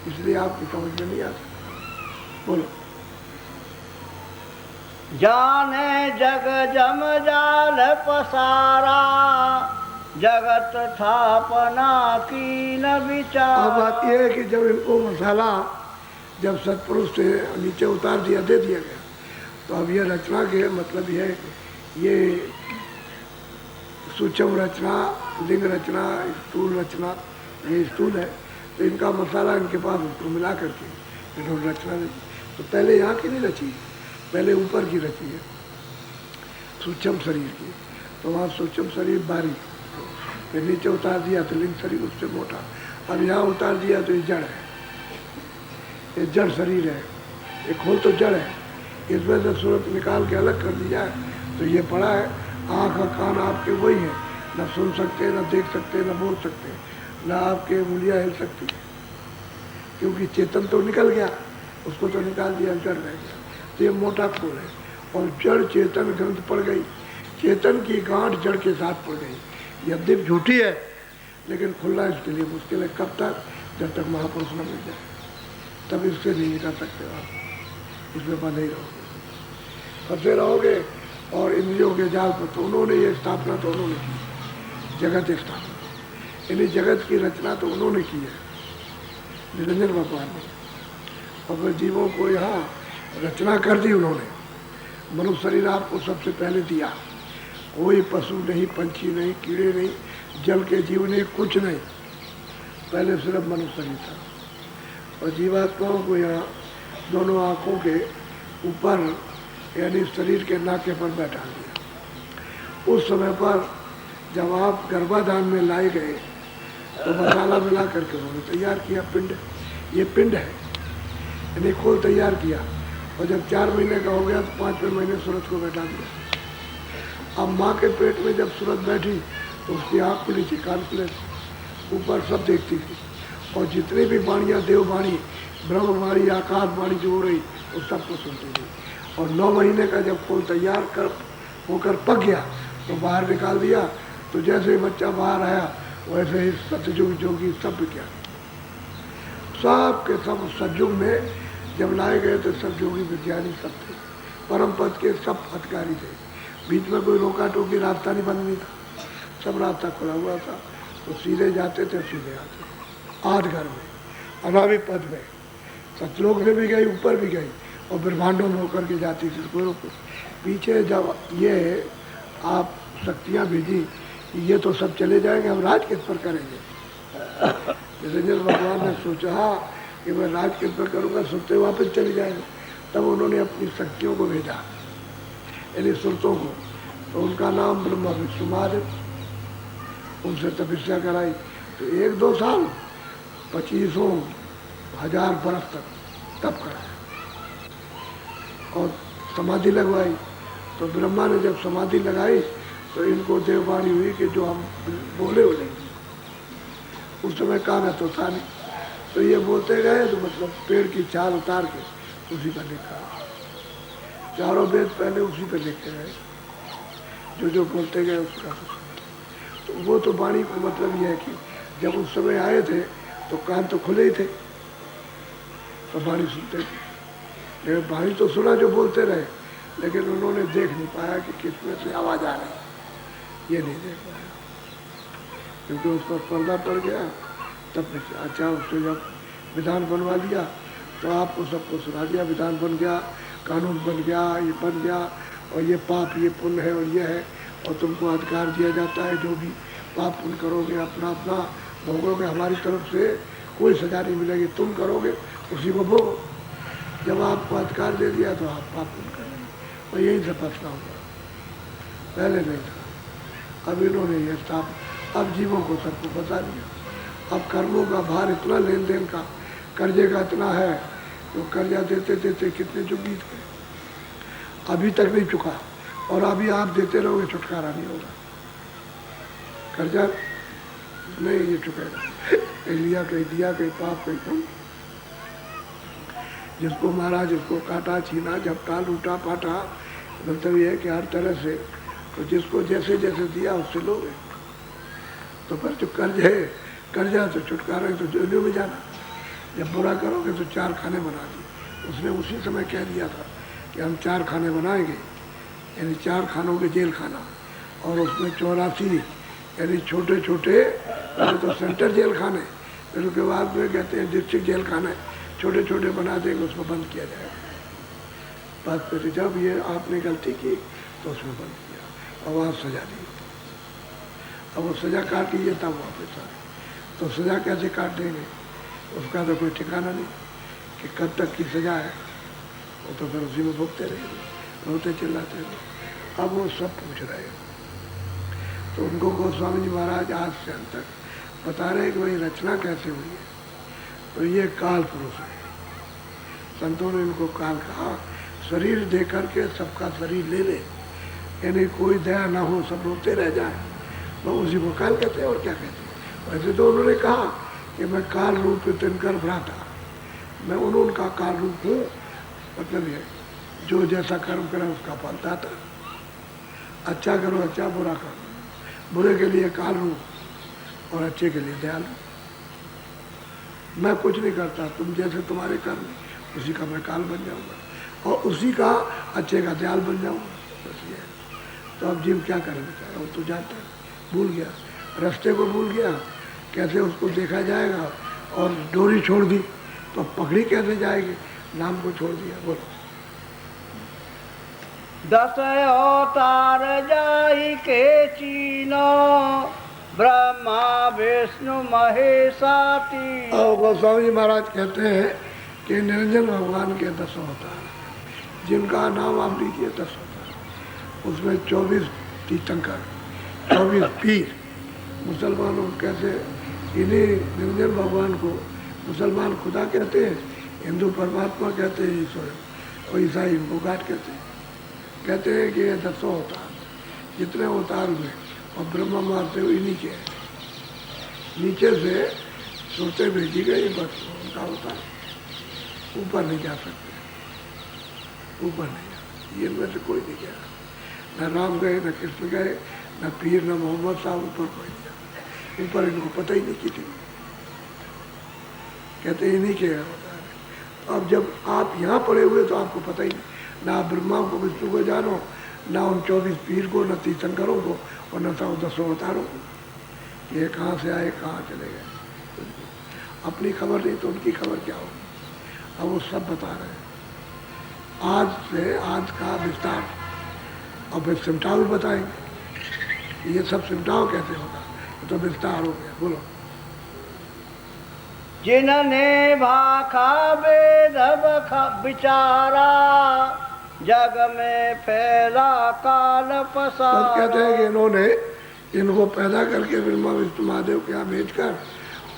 इसलिए आपकी समझ में नहीं आ सकता। बोलो। जाने जग जम जाल पसारा, जगत थापना की न विचार। अब बात यह है कि जब इनको मसाला जब सतपुरुष से नीचे उतार दिया, दे दिया गया, तो अब ये रचना के मतलब ये है कि ये सूक्ष्म रचना, लिंग रचना, स्थूल रचना, ये स्थूल है, तो इनका मसाला इनके पास उसको मिला करके इन्होंने रचना रची। तो पहले यहाँ की नहीं रची, पहले ऊपर की रची है, सूक्ष्म शरीर की। तो वहाँ सूक्ष्म शरीर बारीक, फिर नीचे उतार दिया तो लिंग शरीर उससे मोटा, अब यहाँ उतार दिया तो ये जड़ है, ये जड़ शरीर है, ये खोल तो जड़ है। इसमें से सूरत निकाल के अलग कर दिया है तो ये पड़ा है। आँख और कान आपके वही हैं, न सुन सकते, न देख सकते, न बोल सकते, न आपके उंगलियाँ हिल सकती है, क्योंकि चेतन तो निकल गया, उसको तो निकाल दिया, जड़ रह गया। तो ये मोटा खोल है, और जड़ चेतन ग्रंथ पड़ गई, चेतन की गांठ जड़ के साथ पड़ गई। यद्यप झूठी है लेकिन खुलना इसके लिए मुश्किल है। कब तक? जब तक महापुरुष न मिल जाए, तब इससे नहीं निकल सकते आप, इसमें बंधे ही रहोगे, फंसे रहोगे। और इंद्रियों के जाल पर तो उन्होंने ये स्थापना तो उन्होंने की, जगत स्थापना, इन्हीं जगत की रचना तो उन्होंने की है, निरंजन भगवान ने। और फिर जीवों को यहाँ रचना कर दी उन्होंने। मनुष्य शरीर आपको सबसे पहले दिया, कोई पशु नहीं, पंछी नहीं, कीड़े नहीं, जल के जीव नहीं, कुछ नहीं, पहले सिर्फ मनुष्य शरीर था। और जीवात्माओं को यहाँ दोनों आँखों के ऊपर यानी शरीर के नाके पर बैठा दिया। उस समय पर जब आप गर्भाधान में लाए गए तो मसाला मिला करके उन्होंने तैयार किया पिंड, ये पिंड है, यानी खोल तैयार किया। और जब 4 महीने का हो गया तो 5वें महीने सूरज को बैठा दिया। अब माँ के पेट में जब सूरज बैठी तो उसकी आँख खुली थी, कान खुले थे, ऊपर सब देखती थी, और जितनी भी वाणियाँ, देववाणी, ब्रह्मवाणी, आकाशवाणी जो हो रही वो सबको सुनती थी। और 9 महीने का जब खोल तैयार होकर पक गया तो बाहर निकाल दिया। तो जैसे ही बच्चा बाहर आया वैसे ही सतयुग जोगी सब क्या, सब के सब सतयुग में जब लाए गए तो सब जोगी विज्ञानी सब थे, परम पद के सब अधिकारी थे। बीच में कोई रोका टोकी रास्ता नहीं बंद नहीं था, सब रास्ता खुला हुआ था। तो सीधे जाते थे, सीधे आते। 8 घर में, अनामी पद में, सतलोक में भी गई, ऊपर भी गई, और ब्रह्मांडों में होकर के जाती थी, कोई पीछे जब ये आप शक्तियाँ भेजी, ये तो सब चले जाएंगे, हम राज किस पर करेंगे। निरंजन भगवान ने सोचा कि मैं राज किस पर करूँगा, सुरते वापस चले जाएंगे। तब उन्होंने अपनी शक्तियों को भेजा, यानी सुरतों को। तो उनका नाम ब्रह्मा विष्णुमाद, उनसे तपस्या कराई। तो 1-2 साल 25,000 बरस तक तप करा और समाधि लगवाई। तो ब्रह्मा ने जब समाधि लगाई तो इनको देववाणी हुई कि जो हम बोले हो नहीं, उस समय कागज तो था नहीं, तो ये बोलते गए, तो मतलब पेड़ की छाल उतार के उसी पर लिखा। चारों वेद पहले उसी पर लिखे गए, जो जो बोलते गए उसका। तो वो तो वाणी को मतलब यह है कि जब उस समय आए थे तो कान तो खुले ही थे, तो वाणी सुनते थे। लेकिन वाणी तो सुना, जो बोलते रहे, लेकिन उन्होंने देख नहीं पाया कि किस में से आवाज़ आ रही, ये नहीं देख पाया, क्योंकि उस पर पर्दा पड़ गया। तब अच्छा उससे जब विधान बनवा दिया तो आपको सबको सुना दिया, विधान बन गया, कानून बन गया, ये बन गया, और ये पाप ये पुण्य है और ये है, और तुमको अधिकार दिया जाता है, जो भी पाप पुण्य करोगे अपना अपना भोगोगे, हमारी तरफ से कोई सजा नहीं मिलेगी, तुम करोगे उसी को भोगो। जब आपको अधिकार दे दिया तो आप पाप पुण्य करेंगे, और यही से फंसना होगा, पहले नहीं था। अब इन्होंने ये स्थाप, अब जीवों को सबको बता दिया। अब कर्मों का भार इतना, लेन देन का, कर्जे का इतना है, तो कर्जा देते देते कितने जो बीत गए, अभी तक नहीं चुका, और अभी आप देते रहोगे, छुटकारा नहीं होगा, कर्जा नहीं ये चुकेगा। कहीं लिया कहीं दिया, कहीं पाप कहीं कम, जिसको मारा, जिसको काटा, छीना, झपटा, लूटा, पाटा, मतलब ये है कि हर तरह से, तो जिसको जैसे जैसे दिया उससे लोगे। तो पर जो कर्ज है, कर्जा तो छुटकारा है, तो जेलों में जाना। जब बुरा करोगे तो 4 खाने बना दिए। उसने उसी समय कह दिया था कि हम 4 खाने बनाएंगे, यानी 4 खानों के जेल खाना, और उसमें 84 यानी छोटे छोटे, तो सेंटर जेल खाने, फिर उसके बाद में कहते हैं डिस्ट्रिक्ट जेल खाने, छोटे छोटे बना देंगे, उसको बंद किया जाएगा। बस फिर जब ये आपने गलती की तो उसमें बंद किया, और वहाँ सजा दी। अब वो सजा काट लीजिए तब वापस आए, तो सजा कैसे काट देंगे, उसका तो कोई ठिकाना नहीं कि कब तक की सजा है, वो तो फिर उसी में भुगते रहेंगे, रोते चिल्लाते रहे। अब वो सब पूछ रहे हैं, तो उनको गोस्वामी जी महाराज आज से अंत तक बता रहे हैं कि भाई रचना कैसे हुई है। तो ये काल पुरुष है, संतों ने इनको काल कहा। शरीर दे करके सबका शरीर ले ले, यानी कोई दया ना हो, सब रोते रह जाए, तो उसी को काल कहते हैं, और क्या कहते हैं। वैसे तो उन्होंने कहा कि मैं काल रूप तिनकर भ्राता, मैं उनका काल रूप हूँ, मतलब ये जो जैसा कर्म करे उसका फल दाता। अच्छा करो अच्छा, बुरा करो, बुरे के लिए काल रूप और अच्छे के लिए दयालु। मैं कुछ नहीं करता, तुम जैसे तुम्हारे कर्म उसी का मैं काल बन जाऊंगा, और उसी का अच्छे का दयाल बन जाऊंगा, बस ये। तो अब जीव क्या करे बेचारा, वो तो जाता है, भूल गया, रास्ते को भूल गया, कैसे उसको देखा जाएगा, और डोरी छोड़ दी तो पकड़ी कैसे जाएगी, नाम को छोड़ दिया। बोलो 10 अवतार जाहि के चीनो, ब्रह्मा विष्णु महेशाती। और गोस्वामी जी महाराज कहते हैं कि निरंजन भगवान के 10 अवतार, जिनका नाम आप लीजिए 10 अवतार, उसमें 24 तीर्थंकर, 24 पीर। मुसलमानों कैसे, इन्हीं निरंजन भगवान को मुसलमान खुदा कहते हैं, हिंदू परमात्मा कहते हैं ईश्वर, और ईसाई इनको गाड कहते हैं। कहते हैं कि ये 10 अवतार, जितने अवतार हुए, और ब्रह्मा मारते हुए नीचे, नीचे से सुरते भेजी गई, बस उनका अवतार, ऊपर नहीं जा सकते, ऊपर नहीं जा, ये इनमें से कोई नहीं गया, न राम गए, न कृष्ण गए, न पीर, न मोहम्मद साहब, ऊपर कोई नहीं गया, ऊपर इनको पता ही नहीं किसी को, कहते इन्हीं के अवतार है। अब जब आप यहाँ पड़े हुए तो आपको पता ही नहीं, ना आप ब्रह्मा को विष्णु को जानो, ना उन 24 पीर को, न तीर्थंकरों को, और न तो 10 अवतारों को, ये कहाँ से आए कहाँ चले गए, अपनी खबर नहीं तो उनकी खबर क्या होगी। अब वो सब बता रहे हैं, आज से आज का विस्तार और फिर सिमटाव भी बताएंगे। ये सब सिमटाव कैसे होगा, ये तो विस्तार हो गया। बोलो। जिनने भाखा वेद विचारा, जग में फैला काल तब पसारा। कहते हैं कि इन्होंने इनको पैदा करके ब्रह्मा विष्णु महादेव के यहाँ भेजकर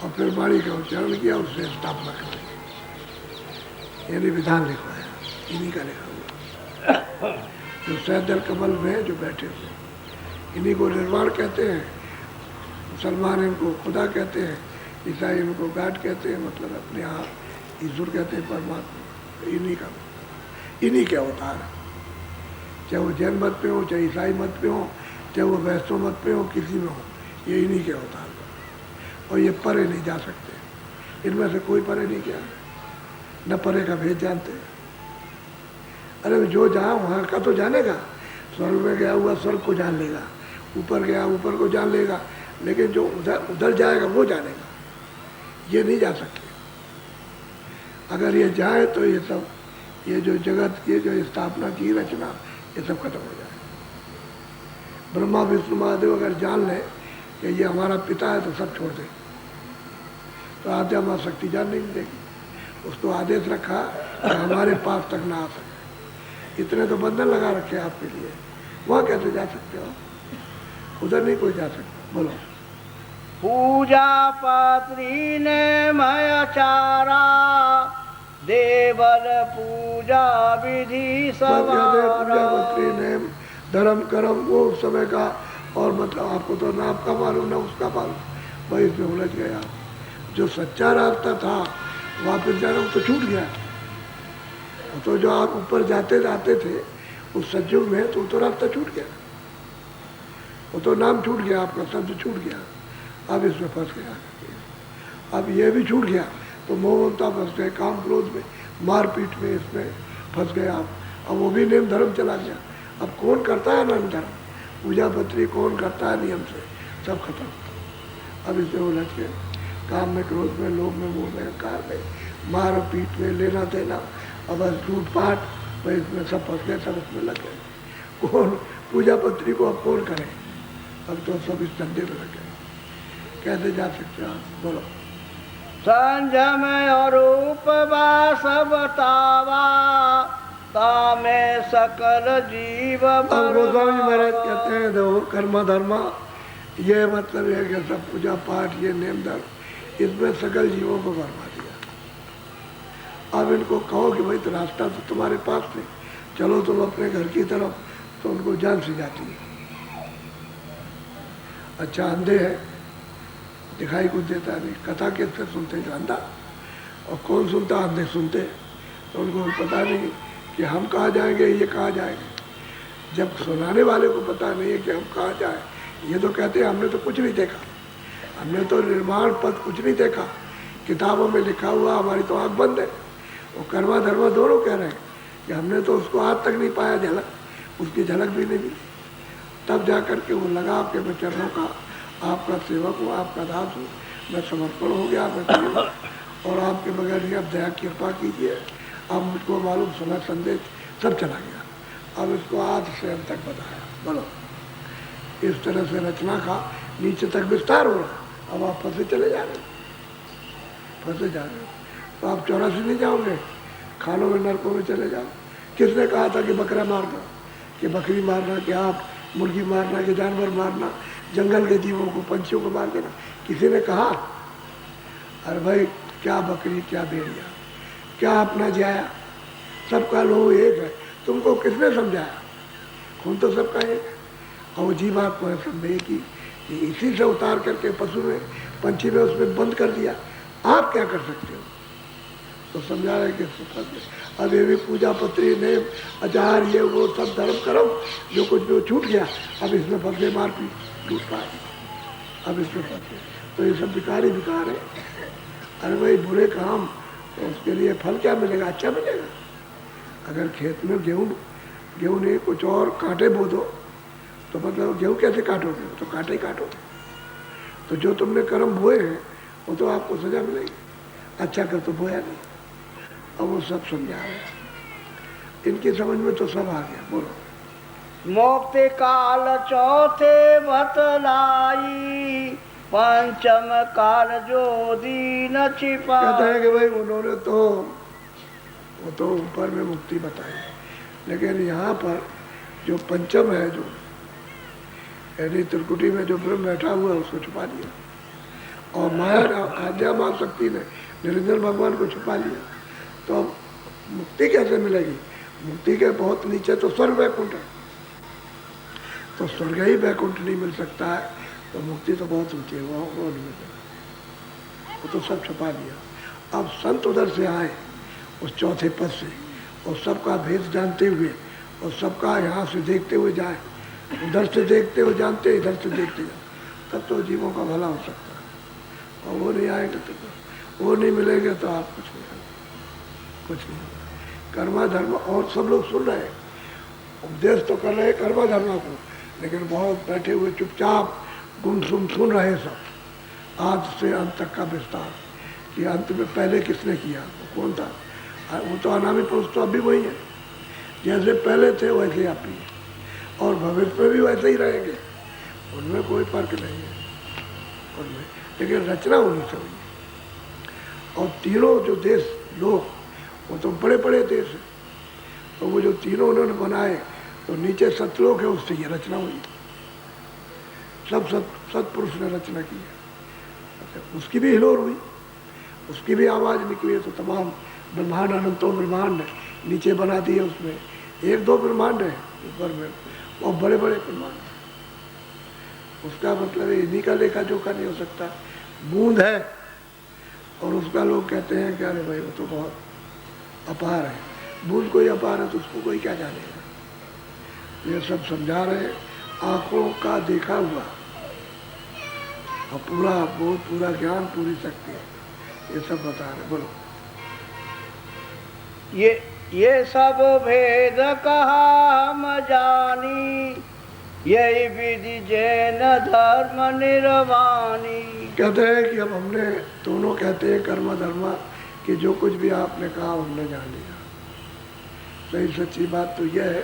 और फिर वाणी का उच्चारण किया, उससे स्थापना कर दी। यानी विधान लिखा है, इन्हीं का लिखा हुआ। जो सैदल कमल में जो बैठे थे, इन्हीं को निर्वाण कहते हैं। मुसलमान इनको खुदा कहते हैं, ईसाई इनको गाड कहते हैं, मतलब अपने यहाँ ईश्वर कहते हैं, परमात्मा। इन्हीं के अवतार है। चाहे वो जैन मत पे हो, चाहे ईसाई मत पे हो, चाहे वो वैष्णव मत पे हो, किसी में हो, ये इन्हीं के अवतार है। और ये परे नहीं जा सकते, इनमें से कोई परे नहीं गया, न परे का भेद जानते। अरे जो जहाँ वहाँ का तो जानेगा। स्वर्ग में गया हुआ स्वर्ग को जान लेगा, ऊपर गया ऊपर को जान लेगा, लेकिन जो उधर जाएगा वो जानेगा। ये नहीं जा सकते। अगर ये जाए तो ये सब, ये जो जगत, ये जो स्थापना की रचना, ये सब खत्म हो जाए। ब्रह्मा विष्णु महादेव अगर जान ले कि ये हमारा पिता है तो सब छोड़ दे, तो आद्या माँ शक्ति जान नहीं देगी। उसको आदेश रखा कि हमारे पास तक ना आ सके। इतने तो बंधन लगा रखे आपके लिए, वहाँ कैसे जा सकते हो? उधर नहीं कोई जा सकता। बोलो। पूजा पात्री ने मयाचारा, देवल पूजा विधि पूजा सवारा। पत्री ने धर्म कर्म वो समय का, और मतलब आपको तो ना आपका मालूम ना उसका मालूम, भाई इसमें उलझ गया। जो सच्चा रास्ता था वापस जाना, वो तो छूट गया। तो जो आप ऊपर जाते जाते थे उस सज्जुग में, तो रास्ता छूट गया, वो तो नाम छूट गया, आपका शब्द छूट गया। अब इसमें फंस गया, अब ये भी छूट गया, तो मोह ममता फंस गए, काम क्रोध में, मारपीट में, इसमें फंस गए आप। अब वो भी नियम धर्म चला गया। अब कौन करता है नियम धर्म? पूजा पत्री कौन करता है नियम से? सब खत्म। अब इसमें उलझ गए, काम में, क्रोध में, लोभ में, मोह में, अहंकार में, मार पीट में, लेना देना, अब लूट पाट, भाई इसमें सब फंस गए, सब इसमें लग गए। कौन पूजा पत्री को अब कौन करे? अब तो सब इस धंधे में लग गए। कैसे जा सकते हैं आप? बोलो। संयम और उपवास बतावा, तामे सकल जीव अब गोस्वामी बरमावा। महाराज कहते हैं देखो, कर्म धर्म, ये मतलब है कि सब पूजा पाठ, ये नेम धर्म, इसमें सकल जीवों को बरमा दिया। अब इनको कहो कि भाई तो रास्ता तो तुम्हारे पास नहीं, चलो तुम अपने घर की तरफ, तो उनको जान सी जाती है। अच्छा अंधे है, दिखाई कुछ देता नहीं, कथा किससे सुनते? जो अंधा। और कौन सुनता? अंधे सुनते। तो उनको पता नहीं कि हम कहाँ जाएंगे, ये कहाँ जाएंगे। जब सुनाने वाले को पता नहीं है कि हम कहाँ जाए, ये तो कहते हैं हमने तो कुछ नहीं देखा, हमने तो निर्माण पद कुछ नहीं देखा, किताबों में लिखा हुआ, हमारी तो आँख बंद है। वो कर्मा धर्मा दोनों कह रहे हैं कि हमने तो उसको आज तक नहीं पाया, झलक, उसकी झलक भी नहीं मिली। तब जा कर के वो लगा आपके मैं चरणों का, आपका सेवक हूँ, आपका दास हूँ, मैं समर्पण हो गया, मैं और आपके बगैर ही आप दया कृपा कीजिए। अब मुझको मालूम, सुना, संदेश सब चला गया। अब इसको आज से अंत तक बताया। बोलो। इस तरह से रचना का नीचे तक विस्तार हो रहा। अब आप फंसे चले जा रहे हो, फंसे जा रहे हो। तो आप 84 नहीं जाओगे, खानों में, नरकों में चले जाओ। किसने कहा था कि बकरा मारना, कि बकरी मारना, कि आप मुर्गी मारना, कि जानवर मारना, जंगल के जीवों को, पंछियों को मार देना? किसी ने कहा? अरे भाई, क्या बकरी, क्या भेड़िया, क्या अपना जाया, सबका लोग एक है। तुमको किसने समझाया? खून तो सबका एक है। और वो जीवात्मा समझे कि इसी से उतार करके पशु में, पंछी में, उसमें बंद कर दिया। आप क्या कर सकते हो? तो समझा रहे कि अब ये भी पूजा पत्री ने आचार, ये वो सब धर्म कर्म जो कुछ भी छूट गया। अब इसमें फंसे, मारपीट, लूट पाए, अब इसमें फंसे। तो ये सब विकार ही विकार है। अरे भाई बुरे काम, तो उसके लिए फल क्या मिलेगा? अच्छा मिलेगा। अगर खेत में गेहूँ नहीं कुछ और कांटे बो दो, तो मतलब गेहूँ कैसे काटोगे? तो कांटे ही काटोगे। तो जो तुमने कर्म बोए हैं वो तो आपको सजा मिलेगी। अच्छा कर तो बोया नहीं। अब वो सब समझा रहे हैं, इनकी समझ में तो सब आ गया। बोलो। मुक्ति काल चौथे बतलाई, पंचम काल जो दीन छिपा। कहते हैं कि भाई उन्होंने तो वो तो ऊपर में मुक्ति बताई, लेकिन यहाँ पर जो पंचम है, जो यानी त्रिकुटी में जो ब्रह्म बैठा हुआ है उसको छुपा दिया, और माया आद्या मां शक्ति ने निरंजन भगवान को छुपा लिया। तो अब मुक्ति कैसे मिलेगी? मुक्ति के बहुत नीचे तो स्वर्ग वैकुंठ है, तो स्वर्ग ही वैकुंठ नहीं मिल सकता है, तो मुक्ति तो बहुत ऊंची है, वो नहीं मिल सकता, वो तो सब छुपा दिया। अब संत उधर से आए उस चौथे पद से, और सबका भेद जानते हुए, और सबका यहाँ से देखते हुए जाए, उधर से देखते हुए जानते, इधर से देखते जाए, तब तो जीवों का भला हो सकता है। और वो नहीं आएंगे तो वो नहीं मिलेंगे तो आप कुछ नहीं करेंगे, कुछ नहीं होगा। कर्मा धर्म, और सब लोग सुन रहे हैं, उपदेश तो कर रहे हैं कर्मा धर्म को, लेकिन बहुत बैठे हुए चुपचाप गुमसुम सुन रहे सब, आज से अंत तक का विस्तार, कि अंत में पहले किसने किया, वो कौन था। वो तो अनामी पुरुष तो अभी वही है, जैसे पहले थे वैसे आप ही, और भविष्य में भी वैसे ही रहेंगे, उनमें कोई फर्क नहीं है उनमें, लेकिन रचना होनी चाहिए। और तीनों जो देश लोग, वो तो बड़े बड़े देश हैं, तो वो जो तीनों उन्होंने बनाए, तो नीचे सतलोक है, उससे ये रचना हुई, सब सतपुरुष ने रचना की है। उसकी भी हिलोर हुई, उसकी भी आवाज़ निकली है, तो तमाम ब्रह्मांड, अनंतों ब्रह्मांड नीचे बना दिए, उसमें एक दो ब्रह्मांड है ऊपर में, और बड़े बड़े ब्रह्मांड। उसका मतलब इन्हीं का लेखा जोखा नहीं हो सकता। बूंद है और उसका लोग कहते हैं कि अरे भाई वो तो बहुत अपार है, बूंद कोई अपार है तो उसको कोई क्या जानेगा। ये सब समझा रहे, आंखों का देखा हुआ और पूरा बोध, पूरा ज्ञान, पूरी शक्ति, ये सब बता रहे। बोलो। ये सब भेद कहा हम जानी, यही विधि जैन धर्म निर्वाणी। कहते हैं कि अब हमने, दोनों कहते हैं कर्म धर्म, कि जो कुछ भी आपने कहा हमने जान लिया। सही सच्ची बात तो यह है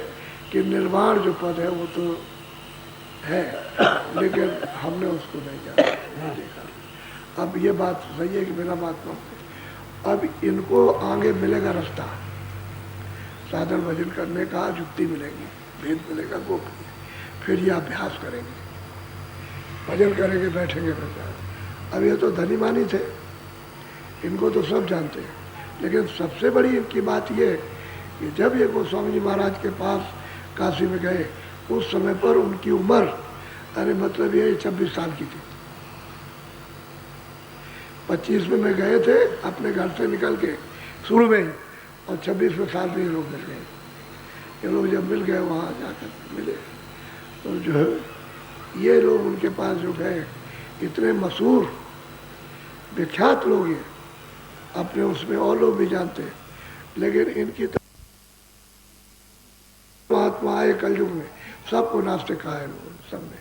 कि निर्वाण जो पद है वो तो है, लेकिन हमने उसको नहीं जाना, नहीं देखा। अब ये बात सही है कि मेरा बात मानते, अब इनको आगे मिलेगा रास्ता, साधन भजन करने का, युक्ति मिलेगी, भेद मिलेगा, गोपनीय, फिर ये अभ्यास करेंगे, भजन करेंगे, बैठेंगे फिर। अब ये तो धनी मानी थे, इनको तो सब जानते हैं, लेकिन सबसे बड़ी इनकी बात ये है कि जब ये गोस्वामी जी महाराज के पास काशी में गए, उस समय पर उनकी उम्र, अरे मतलब ये 26 साल की थी। 25 में गए थे अपने घर से निकल के शुरू में ही, और 26वें साल में ये लोग मिल गए। ये लोग जब मिल गए वहाँ जाकर मिले, तो जो है ये लोग उनके पास जो गए, इतने मशहूर विख्यात लोग ये, अपने उसमें और लोग भी जानते हैं, लेकिन इनकी तो महात्मा आए कलयुग में, सबको नास्तिक कहा है लोगों ने, सबने,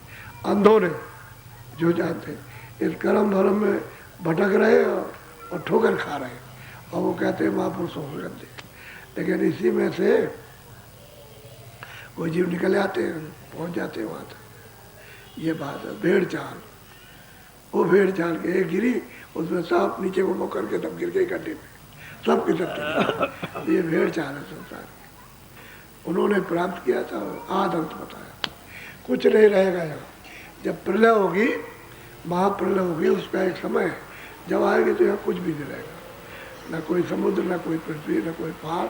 अंधों ने, जो जानते हैं इस कर्म धर्म में भटक रहे और ठोकर खा रहे, और वो कहते हैं महापुरुषों को गंदे। लेकिन इसी में से कोई जीव निकल आते हैं, पहुंच जाते हैं वहाँ तक। ये बात है। भेड़ चाल, वो भेड़ चाल के एक गिरी, उसमें सब नीचे को मुँह करके तब गिर गई गड्ढे में, सब किधर। ये भेड़ चाल है संसार की। उन्होंने प्राप्त किया था, आद अंत बताया, कुछ नहीं रहेगा यहाँ। जब प्रलय होगी, महाप्रलय होगी, उसका एक समय है, जब आएगी तो यहाँ कुछ भी नहीं रहेगा, न कोई समुद्र, न कोई पृथ्वी, न कोई पहाड़,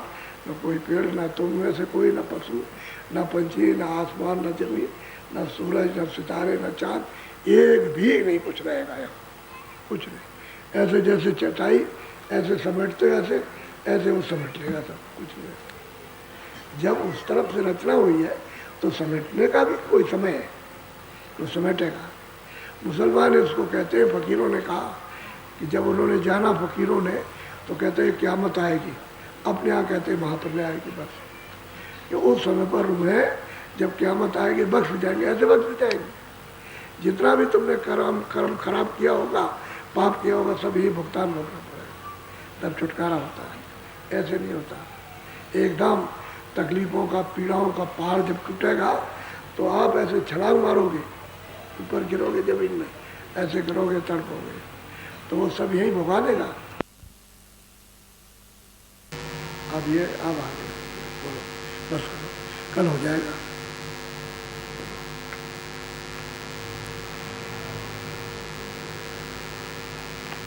न कोई पेड़, न तुम में से कोई, न पशु, न पंछी, न आसमान, न जमीन, न सूरज, न सितारे, न चांद, एक भी नहीं कुछ रहेगा यहाँ, कुछ नहीं। ऐसे जैसे चटाई ऐसे समेटते, ऐसे वो समेट लेगा सब, कुछ नहीं। जब उस तरफ से रचना हुई है तो समेटने का भी कोई समय है, तो समेटेगा। मुसलमान इसको कहते हैं, फकीरों ने कहा कि जब उन्होंने जाना फकीरों ने, तो कहते हैं क़यामत आएगी, अपने यहाँ कहते हैं महाप्रलय आएगी, बस कि उस समय पर उन्हें जब क़यामत आएगी बख्श जाएंगे, ऐसे बख्श जाएंगे। जितना भी तुमने कर्म खराब किया होगा, पाप किया होगा, सब ही भुगतान भोगना पड़ेगा, तब छुटकारा होता है। ऐसे नहीं होता, एकदम तकलीफ़ों का, पीड़ाओं का पहाड़ जब टूटेगा तो आप ऐसे छलांग मारोगे, ऊपर गिरोगे जमीन में, ऐसे गिरोगे, तड़पोगे, तो वो सब यही भुगा देगा। अब ये अब आ गया, बोलो बस करो, कल हो जाएगा।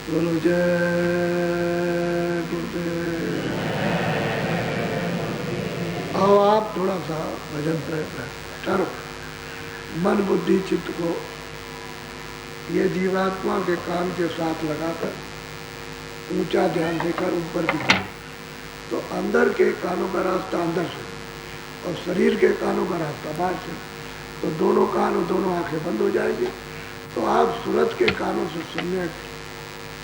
बोलो जय गुरुदेव। अब आप थोड़ा सा भजन पे ठहरो, मन बुद्धि चित्त को ये जीवात्मा के कान के साथ लगाकर ऊंचा ध्यान देकर ऊपर की तरफ, तो अंदर के कानों का रास्ता अंदर से और शरीर के कानों का रास्ता बाहर से, तो दोनों कान और दोनों आंखें बंद हो जाएगी। तो आप सूरज के कानों से सुनने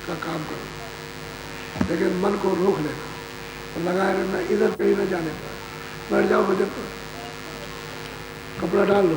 का काम करो, लेकिन मन को रोक लेना और लगाए रहना, इधर कहीं न जाने पर। बैठ जाओ भजन पर, कपड़ा डाल लो।